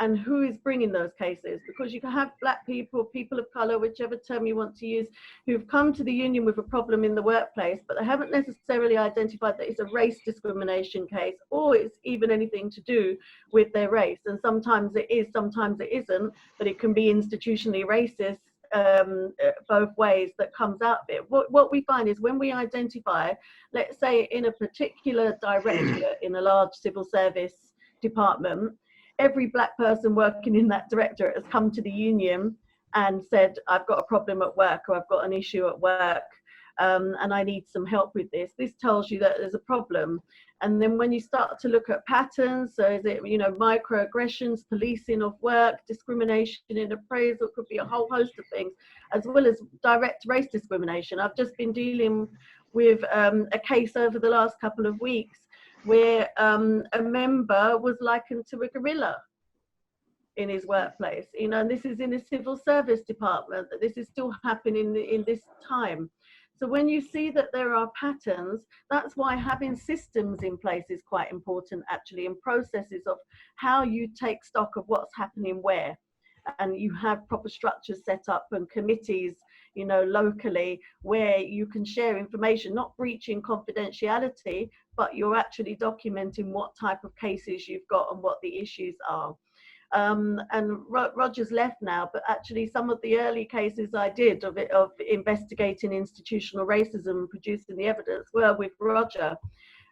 and who is bringing those cases, because you can have black people, people of colour, whichever term you want to use, who've come to the union with a problem in the workplace, but they haven't necessarily identified that it's a race discrimination case, or it's even anything to do with their race. And sometimes it is, sometimes it isn't, but it can be institutionally racist, both ways that comes out of it. What we find is when we identify, let's say in a particular directorate in a large civil service department, every black person working in that directorate has come to the union and said, I've got a problem at work, or I've got an issue at work, and I need some help with this. This tells you that there's a problem. And then when you start to look at patterns, so is it, you know, microaggressions, policing of work, discrimination in appraisal, could be a whole host of things, as well as direct race discrimination. I've just been dealing with a case over the last couple of weeks where a member was likened to a gorilla in his workplace, you know, and this is in a civil service department, that this is still happening in this time. So when you see that there are patterns, that's why having systems in place is quite important, actually, and processes of how you take stock of what's happening where. And you have proper structures set up and committees, you know, locally, where you can share information, not breaching confidentiality, but you're actually documenting what type of cases you've got and what the issues are. And Roger's left now, but actually some of the early cases I did of investigating institutional racism and producing the evidence were with Roger.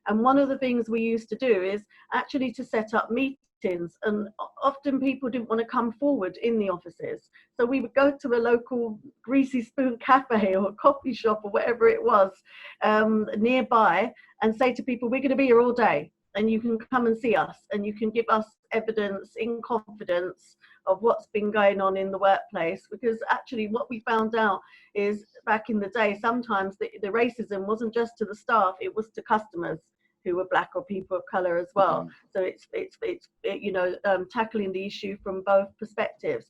And one of the things we used to do is actually to set up meetings, and often people didn't want to come forward in the offices. So we would go to a local Greasy Spoon cafe or a coffee shop or whatever it was nearby and say to people, we're going to be here all day, and you can come and see us, and you can give us evidence in confidence of what's been going on in the workplace. Because actually what we found out is back in the day, sometimes the racism wasn't just to the staff, it was to customers who were black or people of colour as well. So it's you know, tackling the issue from both perspectives.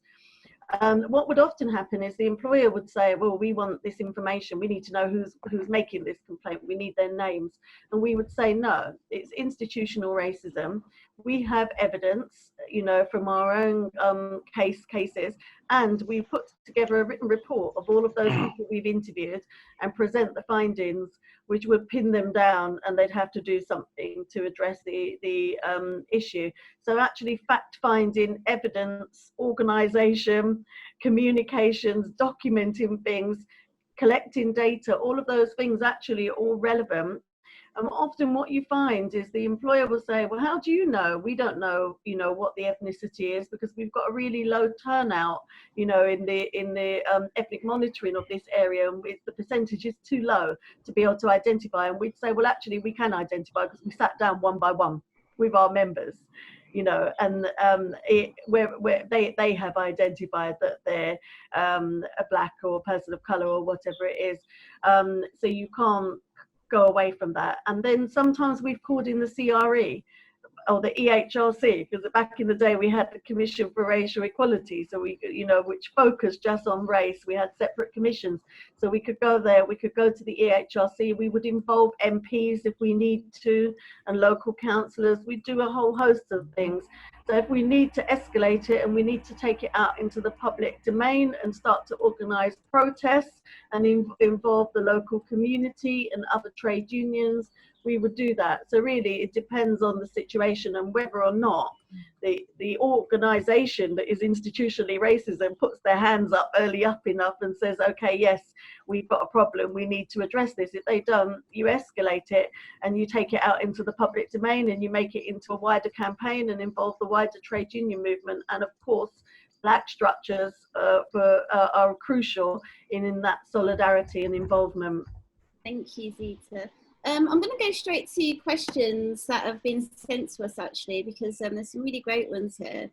What would often happen is the employer would say, well, we want this information, we need to know who's making this complaint, we need their names. And we would say, no, it's institutional racism. We have evidence, you know, from our own cases, and we put together a written report of all of those people we've interviewed and present the findings, which would pin them down, and they'd have to do something to address the issue. So actually fact-finding, evidence, organisation, communications, documenting things, collecting data, all of those things actually are all relevant. And often what you find is the employer will say, well, how do you know? We don't know, you know, what the ethnicity is, because we've got a really low turnout, you know, in the ethnic monitoring of this area, and the percentage is too low to be able to identify. And we'd say, well, actually, we can identify because we sat down one by one with our members, you know, and where they have identified that they're a black or a person of colour or whatever it is. So you can't go away from that. And then sometimes we've called in the CRE or the EHRC, because back in the day we had the Commission for Racial Equality, so we, you know, which focused just on race. We had separate commissions, so we could go there, we could go to the EHRC, we would involve MPs if we need to, and local councillors. We do a whole host of things. So if we need to escalate it and we need to take it out into the public domain and start to organise protests and involve the local community and other trade unions, we would do that. So really it depends on the situation and whether or not the organisation that is institutionally racism puts their hands up early up enough and says, okay, yes, we've got a problem, we need to address this. If they don't, you escalate it and you take it out into the public domain and you make it into a wider campaign and involve the wider trade union movement. And of course, black structures are crucial in that solidarity and involvement. Thank you, Zita. I'm going to go straight to questions that have been sent to us, actually, because there's some really great ones here.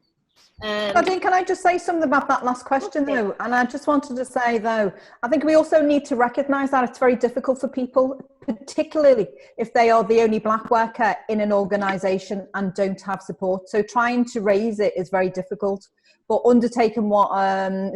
Chardine, can I just say something about that last question, though? And I just wanted to say, though, I think we also need to recognise that it's very difficult for people, particularly if they are the only black worker in an organisation and don't have support. So trying to raise it is very difficult. But undertaking what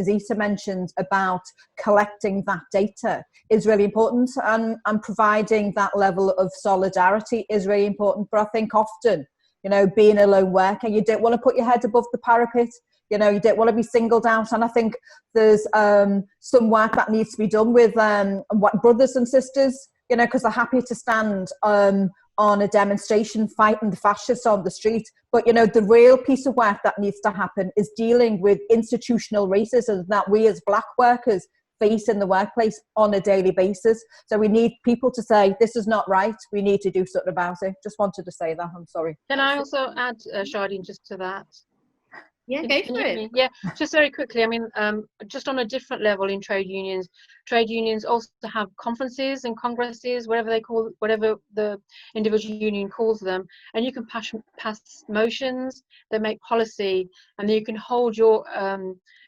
Zita mentioned about collecting that data is really important, and providing that level of solidarity is really important. But I think often you know, being a lone worker. You don't want to put your head above the parapet. You know, you don't want to be singled out. And I think there's some work that needs to be done with what brothers and sisters, you know, because they're happy to stand on a demonstration fighting the fascists on the street. But, you know, the real piece of work that needs to happen is dealing with institutional racism that we as black workers face in the workplace on a daily basis. So we need people to say, this is not right, we need to do something about it. Just wanted to say that. I'm sorry. Can I also add, Chardine, just to that? Yeah, go for it. Yeah, just very quickly. I mean, just on a different level in trade unions also have conferences and congresses, whatever the individual union calls them, and you can pass motions that make policy, and then you can hold your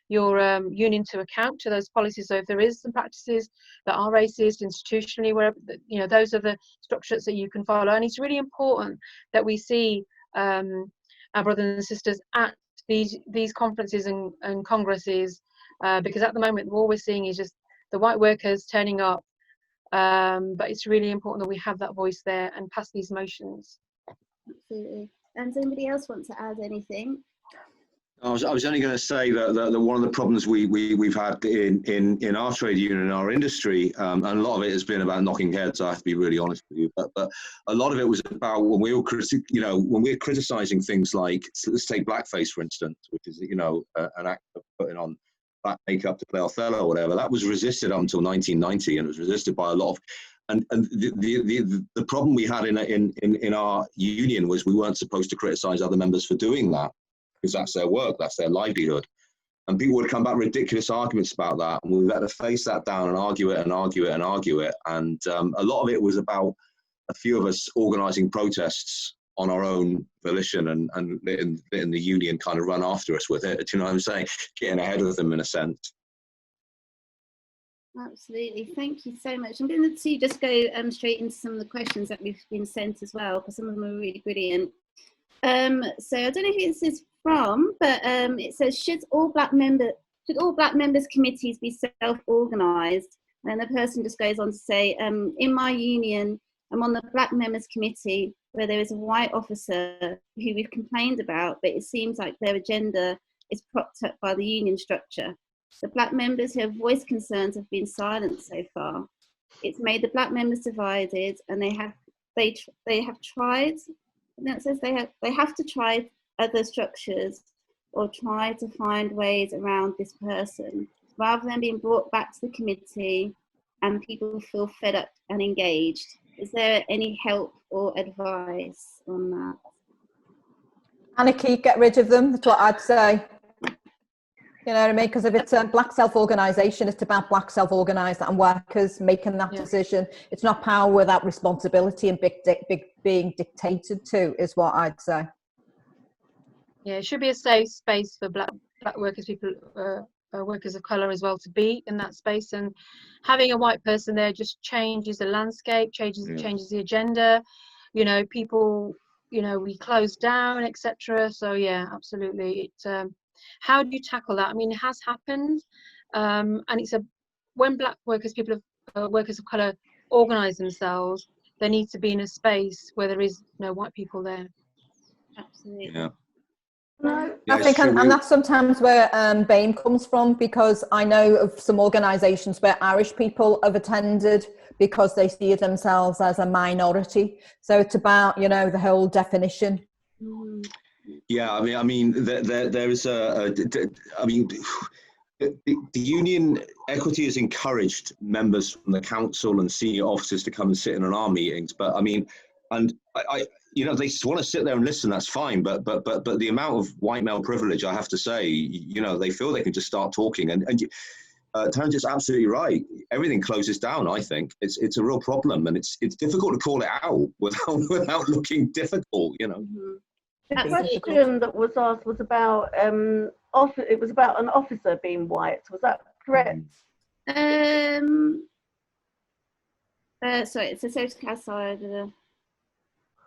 union to account to those policies. So if there is some practices that are racist institutionally, wherever, you know, those are the structures that you can follow. And it's really important that we see our brothers and sisters at these conferences and congresses, because at the moment all we're seeing is just the white workers turning up, but it's really important that we have that voice there and pass these motions. Absolutely. And does anybody else want to add anything? I was only going to say that one of the problems we've had in our trade union and our industry, and a lot of it has been about knocking heads. I have to be really honest with you, but a lot of it was about when we were criticizing things like, let's take blackface for instance, which is an act of putting on black makeup to play Othello or whatever. That was resisted up until 1990, and it was resisted by a lot of. And the problem we had in our union was we weren't supposed to criticize other members for doing that, because that's their work, that's their livelihood. And people would come back with ridiculous arguments about that, and we had to face that down and argue it and argue it and argue it. And a lot of it was about a few of us organising protests on our own volition and letting the union kind of run after us with it. Do you know what I'm saying? Getting ahead of them in a sense. Absolutely, thank you so much. I'm going to just go straight into some of the questions that we've been sent as well, because some of them are really brilliant. So I don't know who this is from, but it says, should all black members committees be self-organised? And the person just goes on to say, in my union, I'm on the Black Members Committee, where there is a white officer who we've complained about, but it seems like their agenda is propped up by the union structure. The black members who have voiced concerns have been silent so far. It's made the black members divided, and they have tried. And that says they have to try other structures or try to find ways around this person, rather than being brought back to the committee and people feel fed up and engaged. Is there any help or advice on that? Anarchy, get rid of them. That's what I'd say. You know what I mean? Because if it's a black self-organisation, it's about black self-organised and workers making that decision. It's not power without responsibility and being dictated to, is what I'd say. Yeah, it should be a safe space for black workers, people, workers of colour as well, to be in that space. And having a white person there just changes the landscape, changes the agenda. You know, people, you know, we close down, etc. So yeah, absolutely. How do you tackle that? I mean, it has happened, and it's when black workers, workers of colour organise themselves, they need to be in a space where there is no white people there. Absolutely. Yeah. No, I think, and that's sometimes where BAME comes from, because I know of some organisations where Irish people have attended because they see themselves as a minority. So it's about, you know, the whole definition. Yeah, I mean, there is the union equity has encouraged members from the council and senior officers to come and sit in on our meetings. But I mean, and I you know, they want to sit there and listen. That's fine. But the amount of white male privilege, I have to say, you know, they feel they can just start talking. And Taranjit's absolutely right. Everything closes down. I think it's a real problem, and it's difficult to call it out without looking difficult. You know. Mm-hmm. The question that was asked was about it was about an officer being white. Was that correct? Sorry, it's a social care side.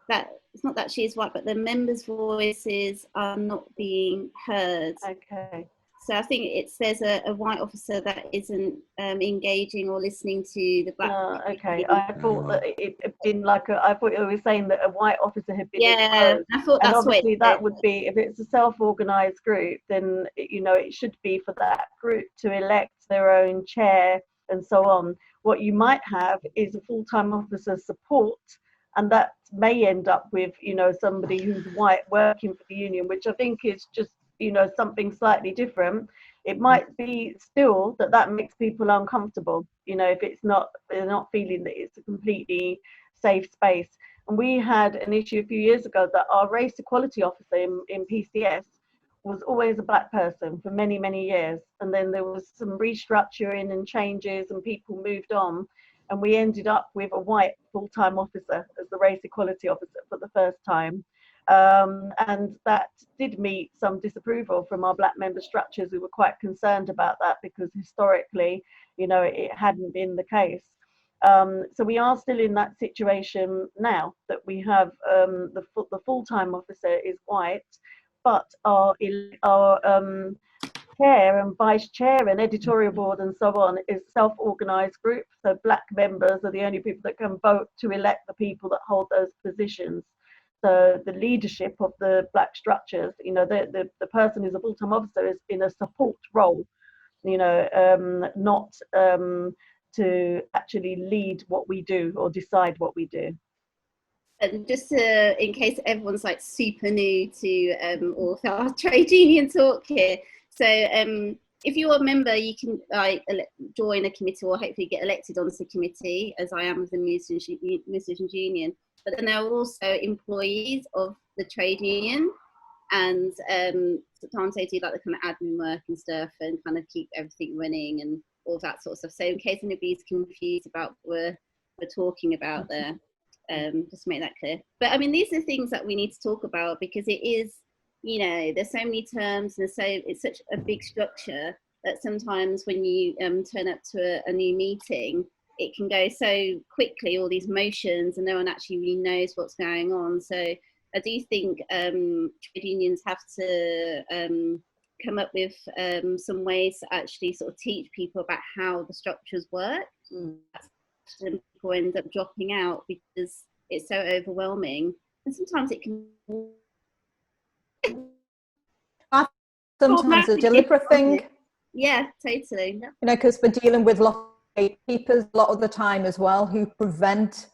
That it's not that she is white, but the members' voices are not being heard. Okay. So I think there's a white officer that isn't engaging or listening to the black. Okay, I thought that it had been like I thought you were saying that a white officer had been Yeah, imposed. I thought And that's what obviously it that is. would be, if it's a self-organized group, then it should be for that group to elect their own chair and so on. What you might have is a full-time officer support, and that may end up with somebody who's white working for the union, which I think is just something slightly different. It might be still that makes people uncomfortable, if they're not feeling that it's a completely safe space. And we had an issue a few years ago that our race equality officer in PCS was always a black person for many, many years. And then there was some restructuring and changes and people moved on. And we ended up with a white full-time officer as the race equality officer for the first time. And that did meet some disapproval from our black member structures who were quite concerned about that, because historically, it hadn't been the case. So we are still in that situation now, that we have the full-time officer is white, but our chair and vice chair and editorial board and so on is self-organized group. So black members are the only people that can vote to elect the people that hold those positions. So the leadership of the black structures, the person who's a full-time officer is in a support role, not to actually lead what we do or decide what we do. And just in case everyone's like super new to all of our trade union talk here, so if you're a member, you can join a committee or hopefully get elected onto the committee, as I am with the Musicians Union. But then there are also employees of the trade union, and sometimes they do like the kind of admin work and stuff and kind of keep everything running and all that sort of stuff. So in case anybody's confused about what we're talking about there, just to make that clear. But I mean, these are things that we need to talk about, because it is, there's so many terms and it's such a big structure that sometimes when you turn up to a new meeting, it can go so quickly, all these motions, and no one actually really knows what's going on. So I do think trade unions have to come up with some ways to actually sort of teach people about how the structures work. And people end up dropping out because it's so overwhelming, and sometimes it can. Sometimes a deliberate thing. Yeah, totally. Because we're dealing with lots of gatekeepers a lot of the time as well, who prevent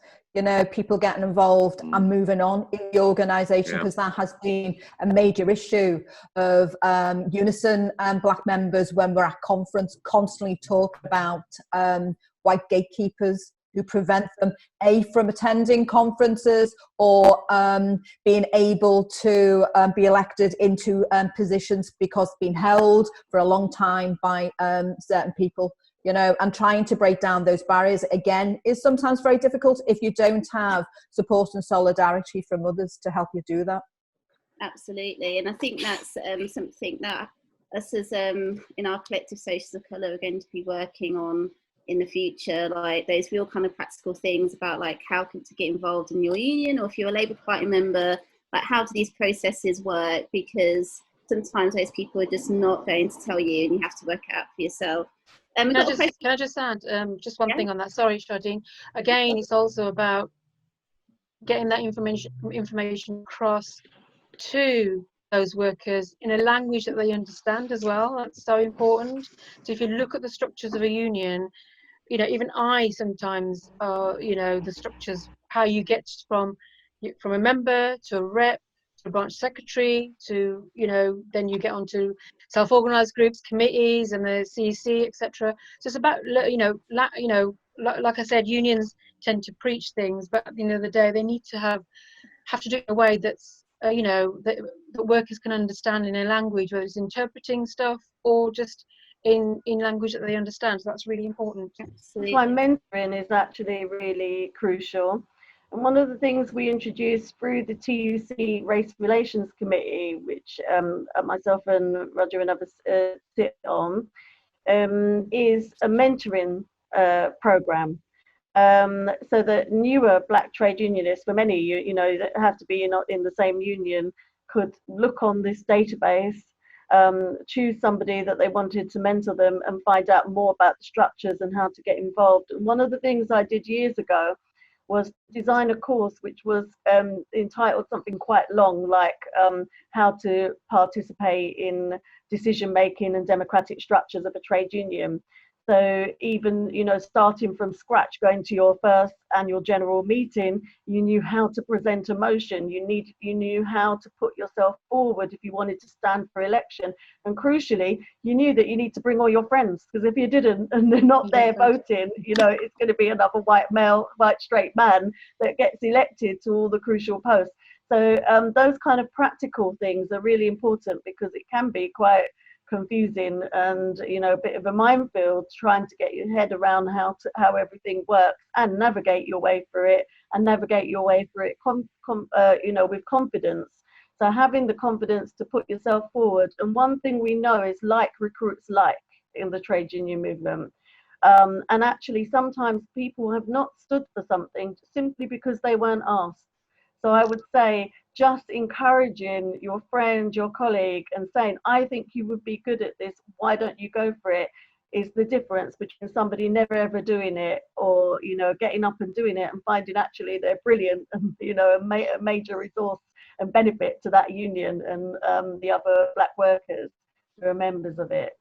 people getting involved and moving on in the organisation, because that has been a major issue of Unison and black members when we're at conference constantly talk about white gatekeepers who prevent them from attending conferences or being able to be elected into positions because it's been held for a long time by certain people. And trying to break down those barriers, again, is sometimes very difficult if you don't have support and solidarity from others to help you do that. Absolutely. And I think that's something that us as in our collective Socialists of Colour are going to be working on in the future, like those real kind of practical things about like how to get involved in your union, or if you're a Labour Party member, like how do these processes work, because sometimes those people are just not going to tell you and you have to work it out for yourself. Can I just add just one thing on that? Sorry, Chardine. Again, it's also about getting that information across to those workers in a language that they understand as well. That's so important. So if you look at the structures of a union, even I sometimes, the structures, how you get from a member to a rep, to a branch secretary, to, then you get onto self-organized groups, committees, and the CEC, etc. So it's about, like I said, unions tend to preach things, but at the end of the day, they need to have to do it in a way that's, that workers can understand in a language, whether it's interpreting stuff or just in language that they understand. So that's really important. Absolutely. That's why mentoring is actually really crucial. And one of the things we introduced through the TUC Race Relations Committee, which myself and Roger and others sit on, is a mentoring program. So that newer black trade unionists, for many, that have to be in the same union, could look on this database choose somebody that they wanted to mentor them and find out more about the structures and how to get involved. And one of the things I did years ago was design a course which was entitled something quite long, like how to participate in decision making and democratic structures of a trade union. So even, you know, starting from scratch, going to your first annual general meeting, you knew how to present a motion. You knew how to put yourself forward if you wanted to stand for election. And crucially, you knew that you need to bring all your friends, because if you didn't and they're not there voting, you know, it's going to be another white male, white straight man that gets elected to all the crucial posts. So those kind of practical things are really important, because it can be quite confusing and, you know, a bit of a minefield trying to get your head around how everything works and navigate your way through it you know, with confidence. So having the confidence to put yourself forward. And one thing we know is like recruits like in the trade union movement. And actually sometimes people have not stood for something simply because they weren't asked. So I would say just encouraging your friend, your colleague, and saying, I think you would be good at this, why don't you go for it, is the difference between somebody never ever doing it, or, you know, getting up and doing it and finding actually they're brilliant and, you know, a major resource and benefit to that union and the other black workers who are members of it.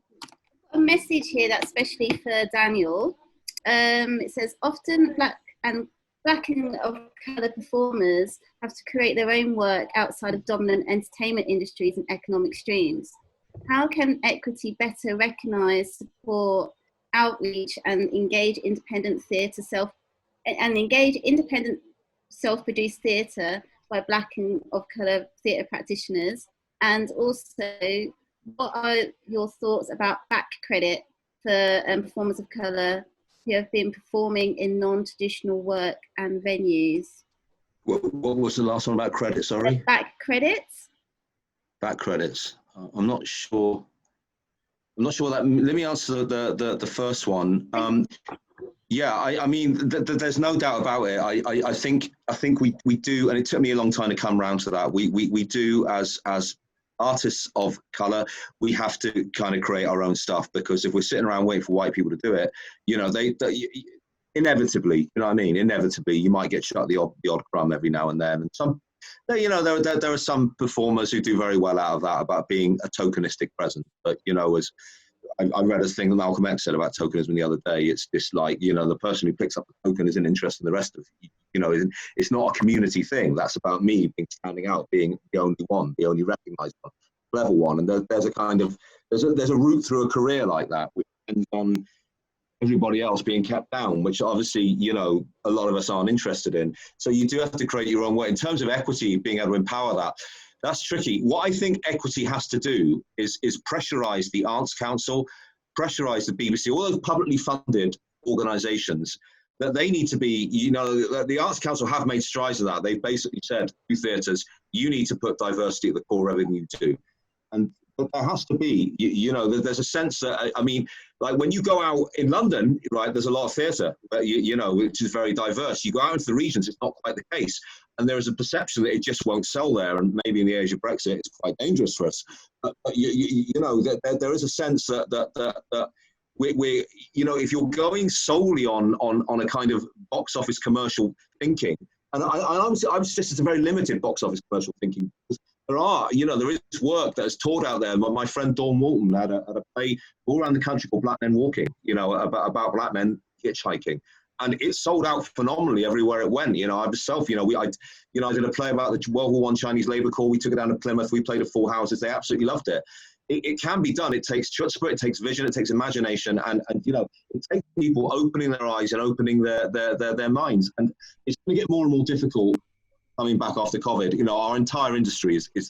A message here that's especially for Daniel. It says, often black and of colour performers have to create their own work outside of dominant entertainment industries and economic streams. How can equity better recognise, support, outreach, and engage independent self-produced theatre by black and of colour theatre practitioners? And also, what are your thoughts about back credit for performers of colour who have been performing in non-traditional work and venues? What was the last one about credit, sorry? Back credits? Back credits. I'm not sure that, let me answer the first one. Yeah, I mean, there's no doubt about it. I think we do, and it took me a long time to come around to that. We do, as artists of colour, we have to kind of create our own stuff, because if we're sitting around waiting for white people to do it, you know, they inevitably, you know what I mean? Inevitably, you might get shot the odd crumb every now and then. And some, you know, there are some performers who do very well out of that, about being a tokenistic presence. But, you know, as I read a thing that Malcolm X said about tokenism the other day. It's just like, you know, the person who picks up the token isn't interested in the rest of it. You know, it's not a community thing. That's about me standing out, being the only one, the only recognised one, clever one. And there's a kind of, there's a route through a career like that, which depends on everybody else being kept down, which obviously, you know, a lot of us aren't interested in. So you do have to create your own way. In terms of equity, being able to empower that, that's tricky. What I think equity has to do is pressurise the Arts Council, pressurise the BBC, all those publicly funded organisations, that they need to be, you know, the Arts Council have made strides in that. They've basically said to theatres, you need to put diversity at the core of everything you do. But there has to be, you know, there's a sense that, I mean, like when you go out in London, right, there's a lot of theatre, but you know, which is very diverse. You go out into the regions, it's not quite the case. And there is a perception that it just won't sell there. And maybe in the age of Brexit, it's quite dangerous for us. But you know, there is a sense that we you know, if you're going solely on a kind of box office commercial thinking, and I would suggest it's a very limited box office commercial thinking, because there is work that is taught out there. My friend Dawn Walton had a play all around the country called Black Men Walking, you know, about black men hitchhiking. And it sold out phenomenally everywhere it went. You know, I myself, you know, I did a play about the World War I Chinese Labour Corps. We took it down to Plymouth. We played at full houses. They absolutely loved it. It can be done. It takes chutzpah, it takes vision, it takes imagination, and you know, it takes people opening their eyes and opening their minds. And it's going to get more and more difficult coming back after COVID. You know, our entire industry is going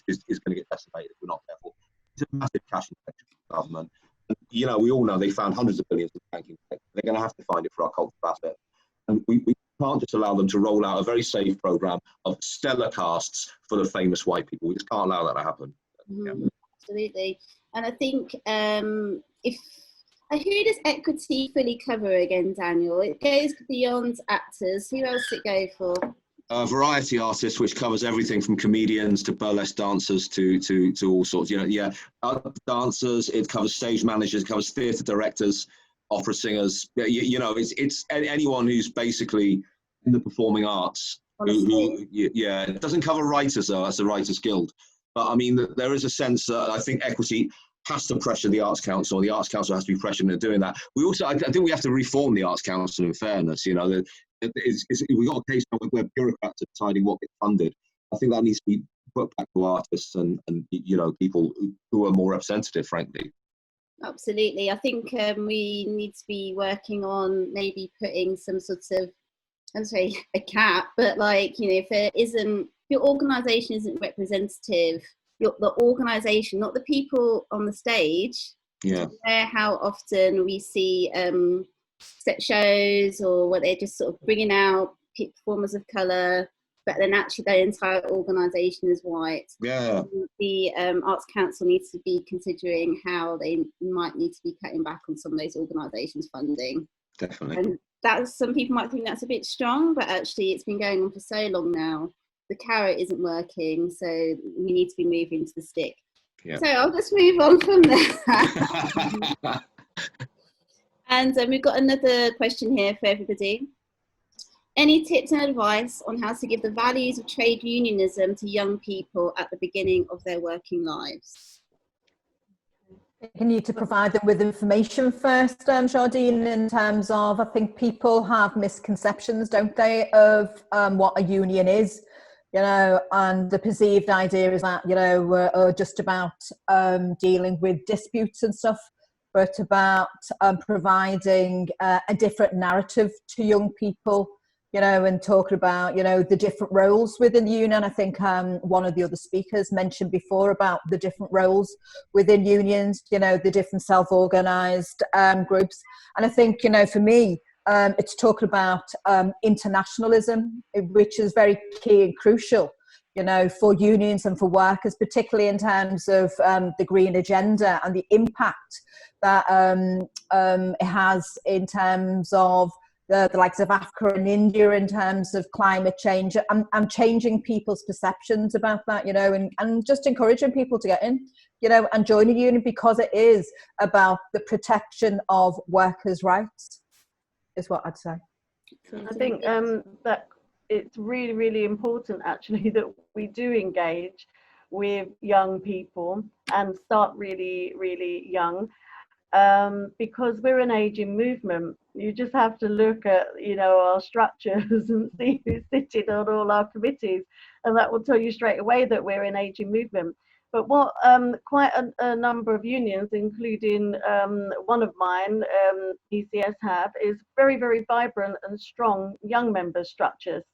to get decimated if we're not careful. It's a massive cash injection from the government. And, you know, we all know they found hundreds of billions in the banking sector. They're going to have to find it for our cultural asset. And we can't just allow them to roll out a very safe programme of stellar casts full of famous white people. We just can't allow that to happen. Yeah. Absolutely. And I think who does equity fully cover again, Daniel? It goes beyond actors. Who else does it go for? Variety artists, which covers everything from comedians to burlesque dancers to all sorts. Dancers. It covers stage managers. It covers theatre directors, opera singers. It's anyone who's basically in the performing arts. It doesn't cover writers though. That's the Writers Guild. But I mean, there is a sense that I think equity has to pressure the Arts Council. The Arts Council has to be pressured into doing that. We also, I think, we have to reform the Arts Council. In fairness, we've got a case where bureaucrats are deciding what gets funded. I think that needs to be put back to artists and people who are more representative, frankly. Absolutely. I think we need to be working on maybe putting some sort of, I'm sorry, a cap, but if your organisation isn't representative, the organisation, not the people on the stage. Yeah. How often we see set shows or where they're just sort of bringing out performers of colour, but then actually their entire organisation is white. Yeah. The Arts Council needs to be considering how they might need to be cutting back on some of those organisations' funding. Definitely. And some people might think that's a bit strong, but actually it's been going on for so long now. The carrot isn't working, so we need to be moving to the stick. Yeah. So I'll just move on from there. And we've got another question here for everybody. Any tips and advice on how to give the values of trade unionism to young people at the beginning of their working lives? You need to provide them with information first, Chardine, in terms of, I think people have misconceptions, don't they, of what a union is, and the perceived idea is that, we're just about dealing with disputes and stuff, but about providing a different narrative to young people, and talking about, the different roles within the union. I think one of the other speakers mentioned before about the different roles within unions, the different self-organised groups. And I think, for me, it's talking about internationalism, which is very key and crucial, for unions and for workers, particularly in terms of the green agenda and the impact that it has in terms of the likes of Africa and India in terms of climate change, and changing people's perceptions about that, and just encouraging people to get in, and join a union, because it is about the protection of workers' rights, is what I'd say. I think that it's really, really important actually that we do engage with young people and start really, really young. Because we're an ageing movement. You just have to look at, our structures and see who's sitting on all our committees, and that will tell you straight away that we're an ageing movement. But what quite a number of unions, including one of mine, ECS, have is very, very vibrant and strong young member structures.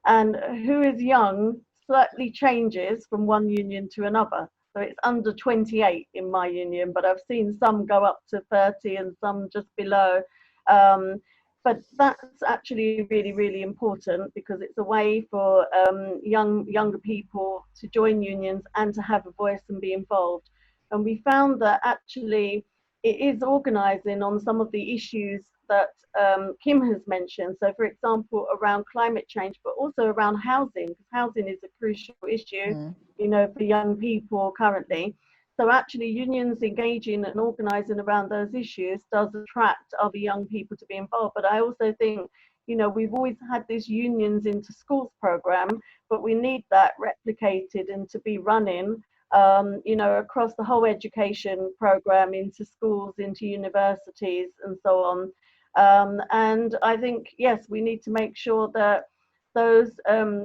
And who is young slightly changes from one union to another. So it's under 28 in my union, but I've seen some go up to 30 and some just below. But that's actually really, really important, because it's a way for younger people to join unions and to have a voice and be involved. And we found that actually it is organising on some of the issues that Kim has mentioned. So, for example, around climate change, but also around housing, because housing is a crucial issue, for young people currently. So actually unions engaging and organising around those issues does attract other young people to be involved. But I also think, we've always had this unions into schools programme, but we need that replicated and to be running, across the whole education programme, into schools, into universities and so on. And I think, yes, we need to make sure that those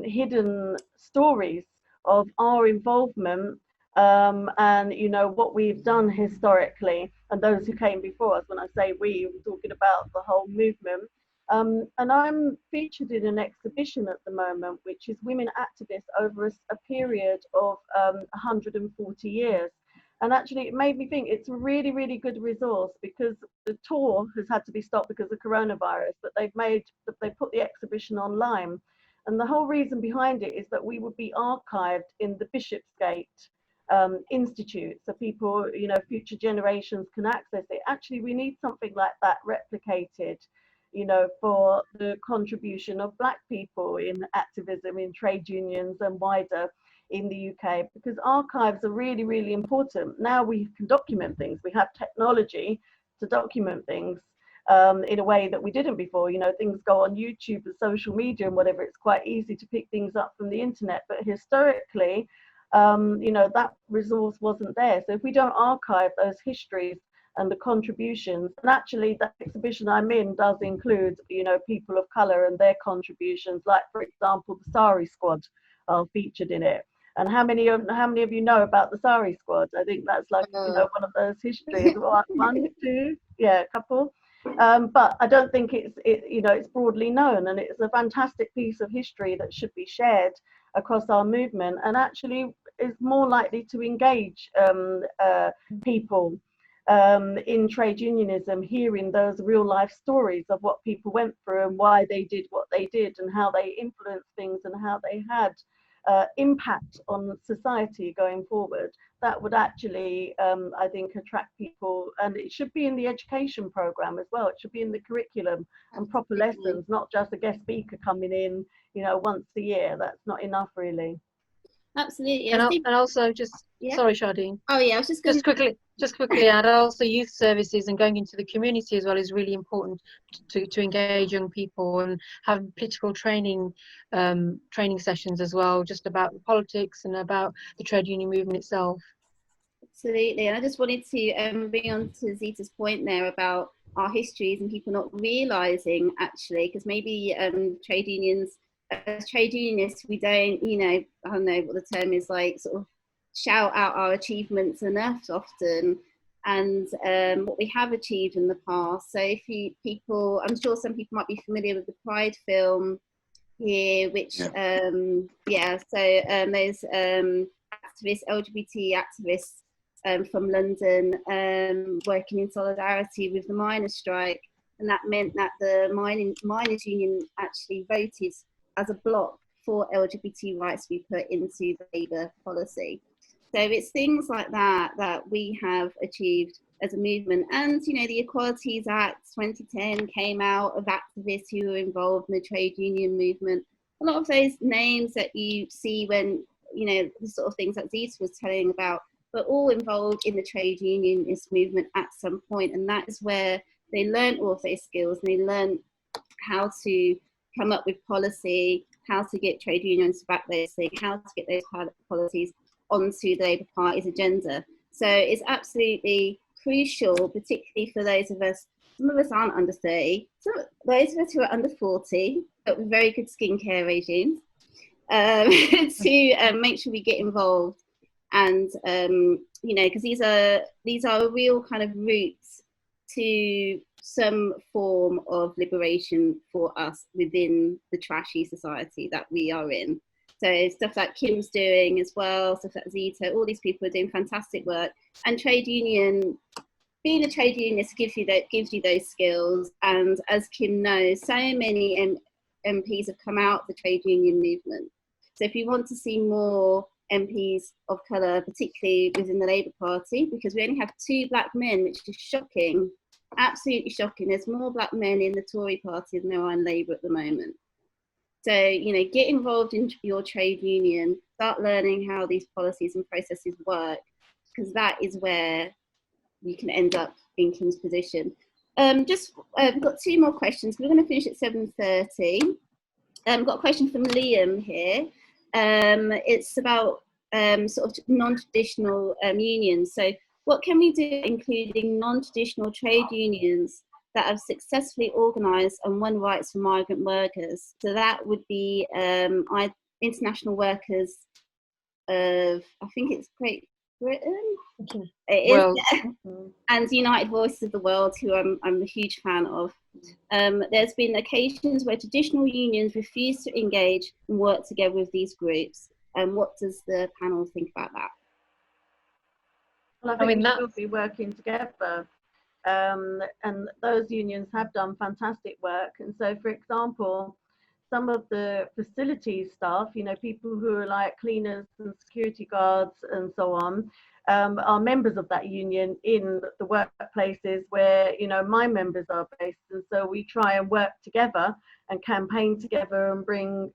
hidden stories of our involvement and what we've done historically, and those who came before us, when I say we, we're talking about the whole movement. And I'm featured in an exhibition at the moment, which is women activists over a period of 140 years. And actually it made me think it's a really, really good resource, because the tour has had to be stopped because of coronavirus, but they've put the exhibition online. And the whole reason behind it is that we would be archived in the Bishopsgate Institute, so people, future generations can access it. Actually, we need something like that replicated, you know, for the contribution of Black people in activism, in trade unions and wider in the UK, because archives are really, really important. Now we can document things. We have technology to document things in a way that we didn't before. You know, things go on YouTube and social media and whatever. It's quite easy to pick things up from the internet. But historically, you know, that resource wasn't there. So if we don't archive those histories and the contributions, and actually the exhibition I'm in does include, you know, people of colour and their contributions, like for example the Sari Squad are featured in it. And how many of you know about the Sari Squad? I think that's like, you know, one of those histories. One, two, yeah, a couple. But I don't think you know, it's broadly known, and it's a fantastic piece of history that should be shared across our movement, and actually is more likely to engage people in trade unionism, hearing those real life stories of what people went through and why they did what they did and how they influenced things and how they had impact on society going forward. That would actually, I think, attract people, and it should be in the education program as well. It should be in the curriculum and proper lessons, not just a guest speaker coming in, you know, once a year. That's not enough, really. Absolutely. And also just, yeah. sorry, Chardine. Oh yeah, I was just quickly add, also youth services and going into the community as well is really important to engage young people, and have political training sessions as well, just about the politics and about the trade union movement itself. Absolutely. And I just wanted to bring on to Zita's point there about our histories and people not realising, actually, because maybe trade unions, as trade unionists, we don't, you know, I don't know what the term is, like sort of shout out our achievements enough often, and what we have achieved in the past. So if people, I'm sure some people might be familiar with the Pride film here, which so there's activists, LGBT activists from London working in solidarity with the miners' strike, and that meant that the miners' union actually voted as a bloc for LGBT rights to be put into the Labour policy. So it's things like that that we have achieved as a movement. And, you know, the Equalities Act 2010 came out of activists who were involved in the trade union movement. A lot of those names that you see when, you know, the sort of things that Zita was telling about, were all involved in the trade unionist movement at some point. And that is where they learned all of those skills, and they learned how to come up with policy, how to get trade unions to back those things, how to get those policies onto the Labour Party's agenda. So it's absolutely crucial, particularly for those of us, some of us aren't under 30, those of us who are under 40, but with very good skincare regimes, to make sure we get involved. And, you know, because these are real kind of roots to some form of liberation for us within the trashy society that we are in. So stuff that Kim's doing as well, stuff like Zita, all these people are doing fantastic work. And being a trade unionist gives you those skills. And as Kim knows, so many MPs have come out of the trade union movement. So if you want to see more MPs of colour, particularly within the Labour Party, because we only have 2 black men, which is shocking, absolutely shocking. There's more black men in the Tory party than there are in Labour at the moment. So, you know, get involved in your trade union, start learning how these policies and processes work, because that is where you can end up in Kim's position. We've got 2 more questions. We're going to finish at 7:30. I've got a question from Liam here. It's about sort of non-traditional unions. So what can we do, including non-traditional trade unions that have successfully organised and won rights for migrant workers? So that would be international workers of, I think it's Great Britain. Okay. It is, and United Voices of the World, who I'm a huge fan of. There's been occasions where traditional unions refuse to engage and work together with these groups. And what does the panel think about that? Well, I think we should be working together. And those unions have done fantastic work. And so, for example, some of the facility staff, you know, people who are like cleaners and security guards and so on, are members of that union in the workplaces where, you know, my members are based. And so we try and work together and campaign together and bring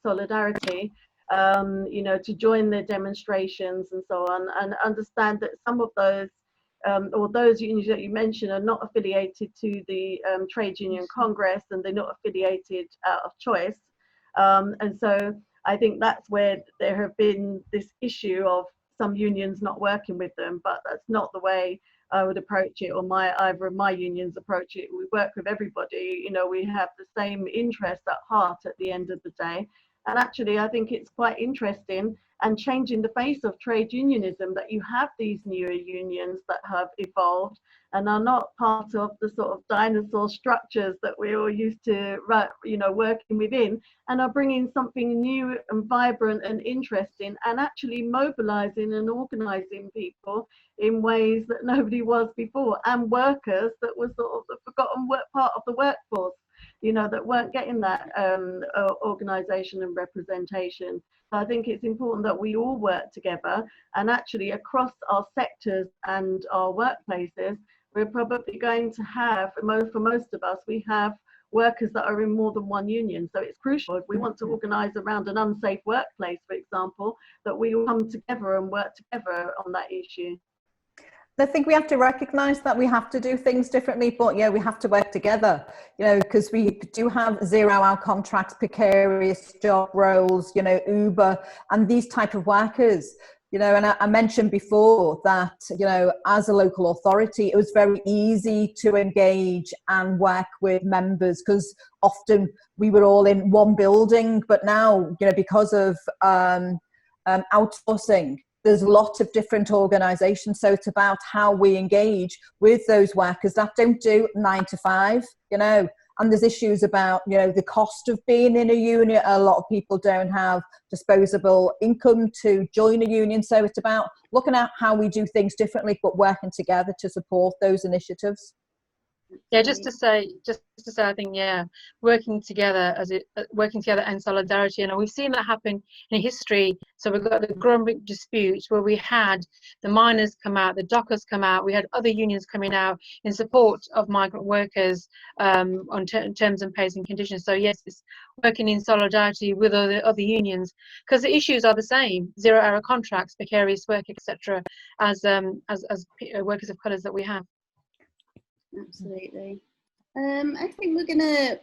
solidarity, you know, to join the demonstrations and so on, and understand that some of those or those unions that you mentioned are not affiliated to the Trade Union Congress, and they're not affiliated out of choice. And so I think that's where there have been this issue of some unions not working with them, but that's not the way I would approach it, or either of my unions approach it. We work with everybody, you know, we have the same interest at heart at the end of the day. And actually, I think it's quite interesting and changing the face of trade unionism that you have these newer unions that have evolved and are not part of the sort of dinosaur structures that we're all used to, you know, working within, and are bringing something new and vibrant and interesting, and actually mobilizing and organizing people in ways that nobody was before, and workers that were sort of the forgotten part of the workforce, you know, that weren't getting that organisation and representation. So I think it's important that we all work together, and actually across our sectors and our workplaces, we're probably going to have, for most of us, we have workers that are in more than one union. So it's crucial if we want to organise around an unsafe workplace, for example, that we all come together and work together on that issue. I think we have to recognise that we have to do things differently, but yeah, we have to work together, you know, because we do have 0-hour contracts, precarious job roles, you know, Uber and these type of workers, you know. And I mentioned before that, you know, as a local authority, it was very easy to engage and work with members because often we were all in one building. But now, you know, because of outsourcing, there's lots of different organisations, so it's about how we engage with those workers that don't do 9 to 5, you know. And there's issues about, you know, the cost of being in a union. A lot of people don't have disposable income to join a union, so it's about looking at how we do things differently, but working together to support those initiatives. Yeah, just to say, I think, yeah, working together and solidarity, and we've seen that happen in history. So we've got the Grumbic dispute where we had the miners come out, the dockers come out, we had other unions coming out in support of migrant workers on terms and pays and conditions. So yes, it's working in solidarity with other unions, because the issues are the same: 0-hour contracts, precarious work, etc., as workers of colours that we have. Absolutely. I think we're gonna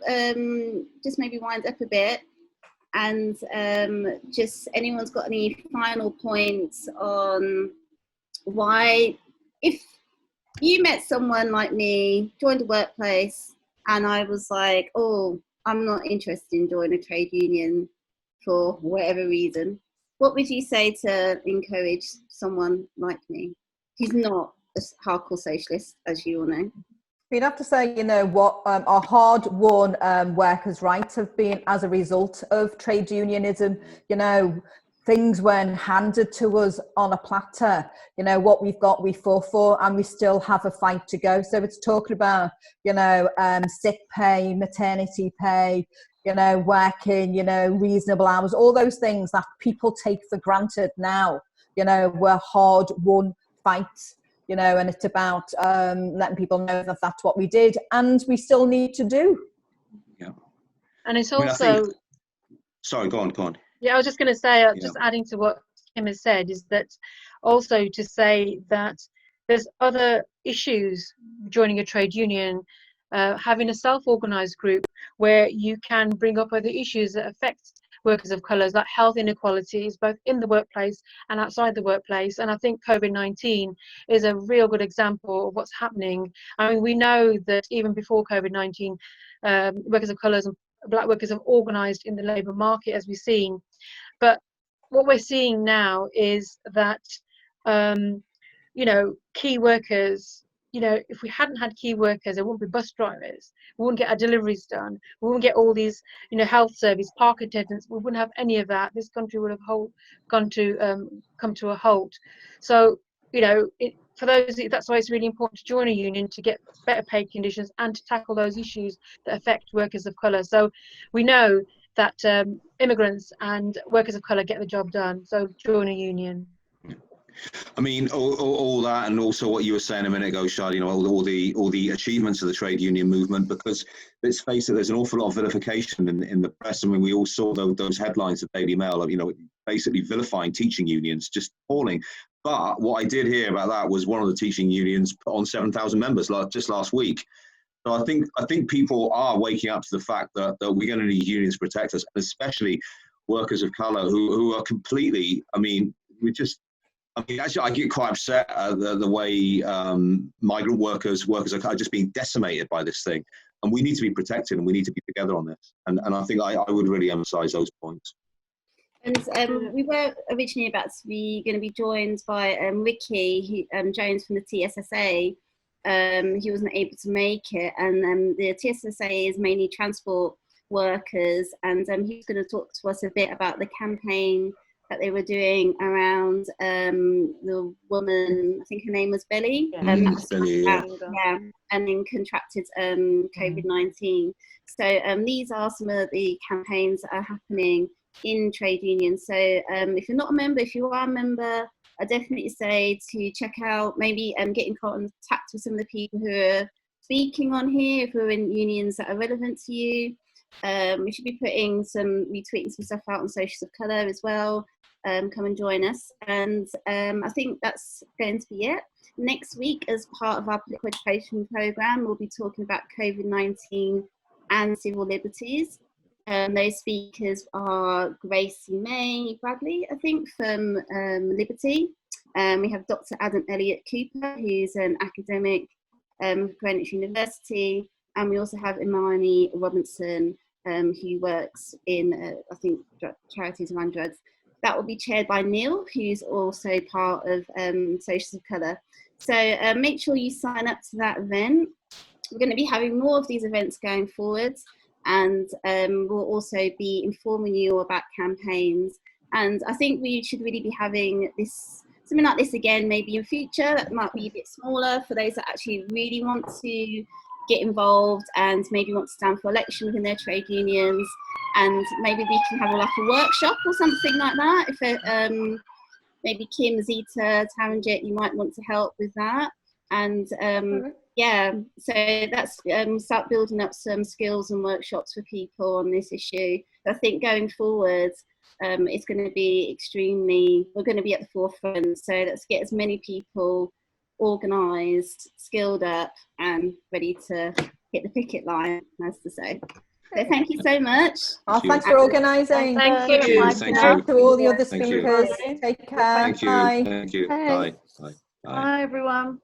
just maybe wind up a bit, and just anyone's got any final points on why, if you met someone like me, joined a workplace, and I was like, oh, I'm not interested in joining a trade union for whatever reason, what would you say to encourage someone like me who's not a hardcore socialist, as you all know? We'd have to say, you know, what our hard-won workers' rights have been as a result of trade unionism. You know, things weren't handed to us on a platter. You know, what we've got, we fought for, and we still have a fight to go. So it's talking about, you know, sick pay, maternity pay, you know, working, you know, reasonable hours, all those things that people take for granted now, you know, were hard-won fights. You know, and it's about letting people know that that's what we did and we still need to do. Yeah. And it's also... Sorry, go on. Yeah, I was just going to say, just adding to what Kim has said, is that also to say that there's other issues joining a trade union, having a self-organised group where you can bring up other issues that affect workers of colours, like health inequalities, both in the workplace and outside the workplace. And I think COVID-19 is a real good example of what's happening. I mean, we know that even before COVID-19, workers of colours and black workers have organised in the labour market, as we've seen. But what we're seeing now is that, you know, key workers, you know, if we hadn't had key workers, there wouldn't be bus drivers, we wouldn't get our deliveries done, we wouldn't get all these, you know, health service, park attendants, we wouldn't have any of that. This country would have come to a halt. So, you know, for those, that's why it's really important to join a union, to get better paid conditions and to tackle those issues that affect workers of colour. So we know that immigrants and workers of colour get the job done. So join a union. I mean, all that, and also what you were saying a minute ago, Chardine, you know, all the achievements of the trade union movement. Because let's face it, there's an awful lot of vilification in the press. I mean, we all saw those headlines of Daily Mail, you know, basically vilifying teaching unions, just appalling. But what I did hear about that was one of the teaching unions put on 7,000 members just last week. So I think people are waking up to the fact that we're going to need unions to protect us, especially workers of colour who are completely. I mean, actually, I get quite upset at the way migrant workers are just being decimated by this thing. And we need to be protected, and we need to be together on this. And I think I would really emphasise those points. And we were originally about to be going to be joined by Ricky Jones from the TSSA. He wasn't able to make it. And the TSSA is mainly transport workers. And he's going to talk to us a bit about the campaign that they were doing around the woman, I think her name was Belly, Belly, yeah, and then contracted COVID-19. So these are some of the campaigns that are happening in trade unions. So if you're not a member, if you are a member, I definitely say to check out, maybe get in contact with some of the people who are speaking on here, who are in unions that are relevant to you. We should be retweeting some stuff out on Socialists of Colour as well. Come and join us. And I think that's going to be it. Next week, as part of our political education programme, we'll be talking about COVID-19 and civil liberties. Those speakers are Gracie May Bradley, I think, from Liberty. We have Dr. Adam Elliott Cooper, who's an academic from Greenwich University. And we also have Imani Robinson, who works in, I think, charities around drugs. That will be chaired by Neil, who's also part of Socialists of Colour. So make sure you sign up to that event. We're going to be having more of these events going forward, and we'll also be informing you about campaigns. And I think we should really be having something like this again, maybe in future. That might be a bit smaller for those that actually really want to get involved and maybe want to stand for election within their trade unions. And maybe we can have like a workshop or something like that. If maybe Kim, Zita, Taranjit, you might want to help with that. And yeah, so that's start building up some skills and workshops for people on this issue. I think going forward, it's going to be we're going to be at the forefront. So let's get as many people organised, skilled up, and ready to hit the picket line, as to say. So thank you so much. Thanks for organising. Thank you. Thank you. To all the other Thank you. speakers. Take care. Thank you. Bye. Thank you. Hey. Bye. Bye. Bye, everyone.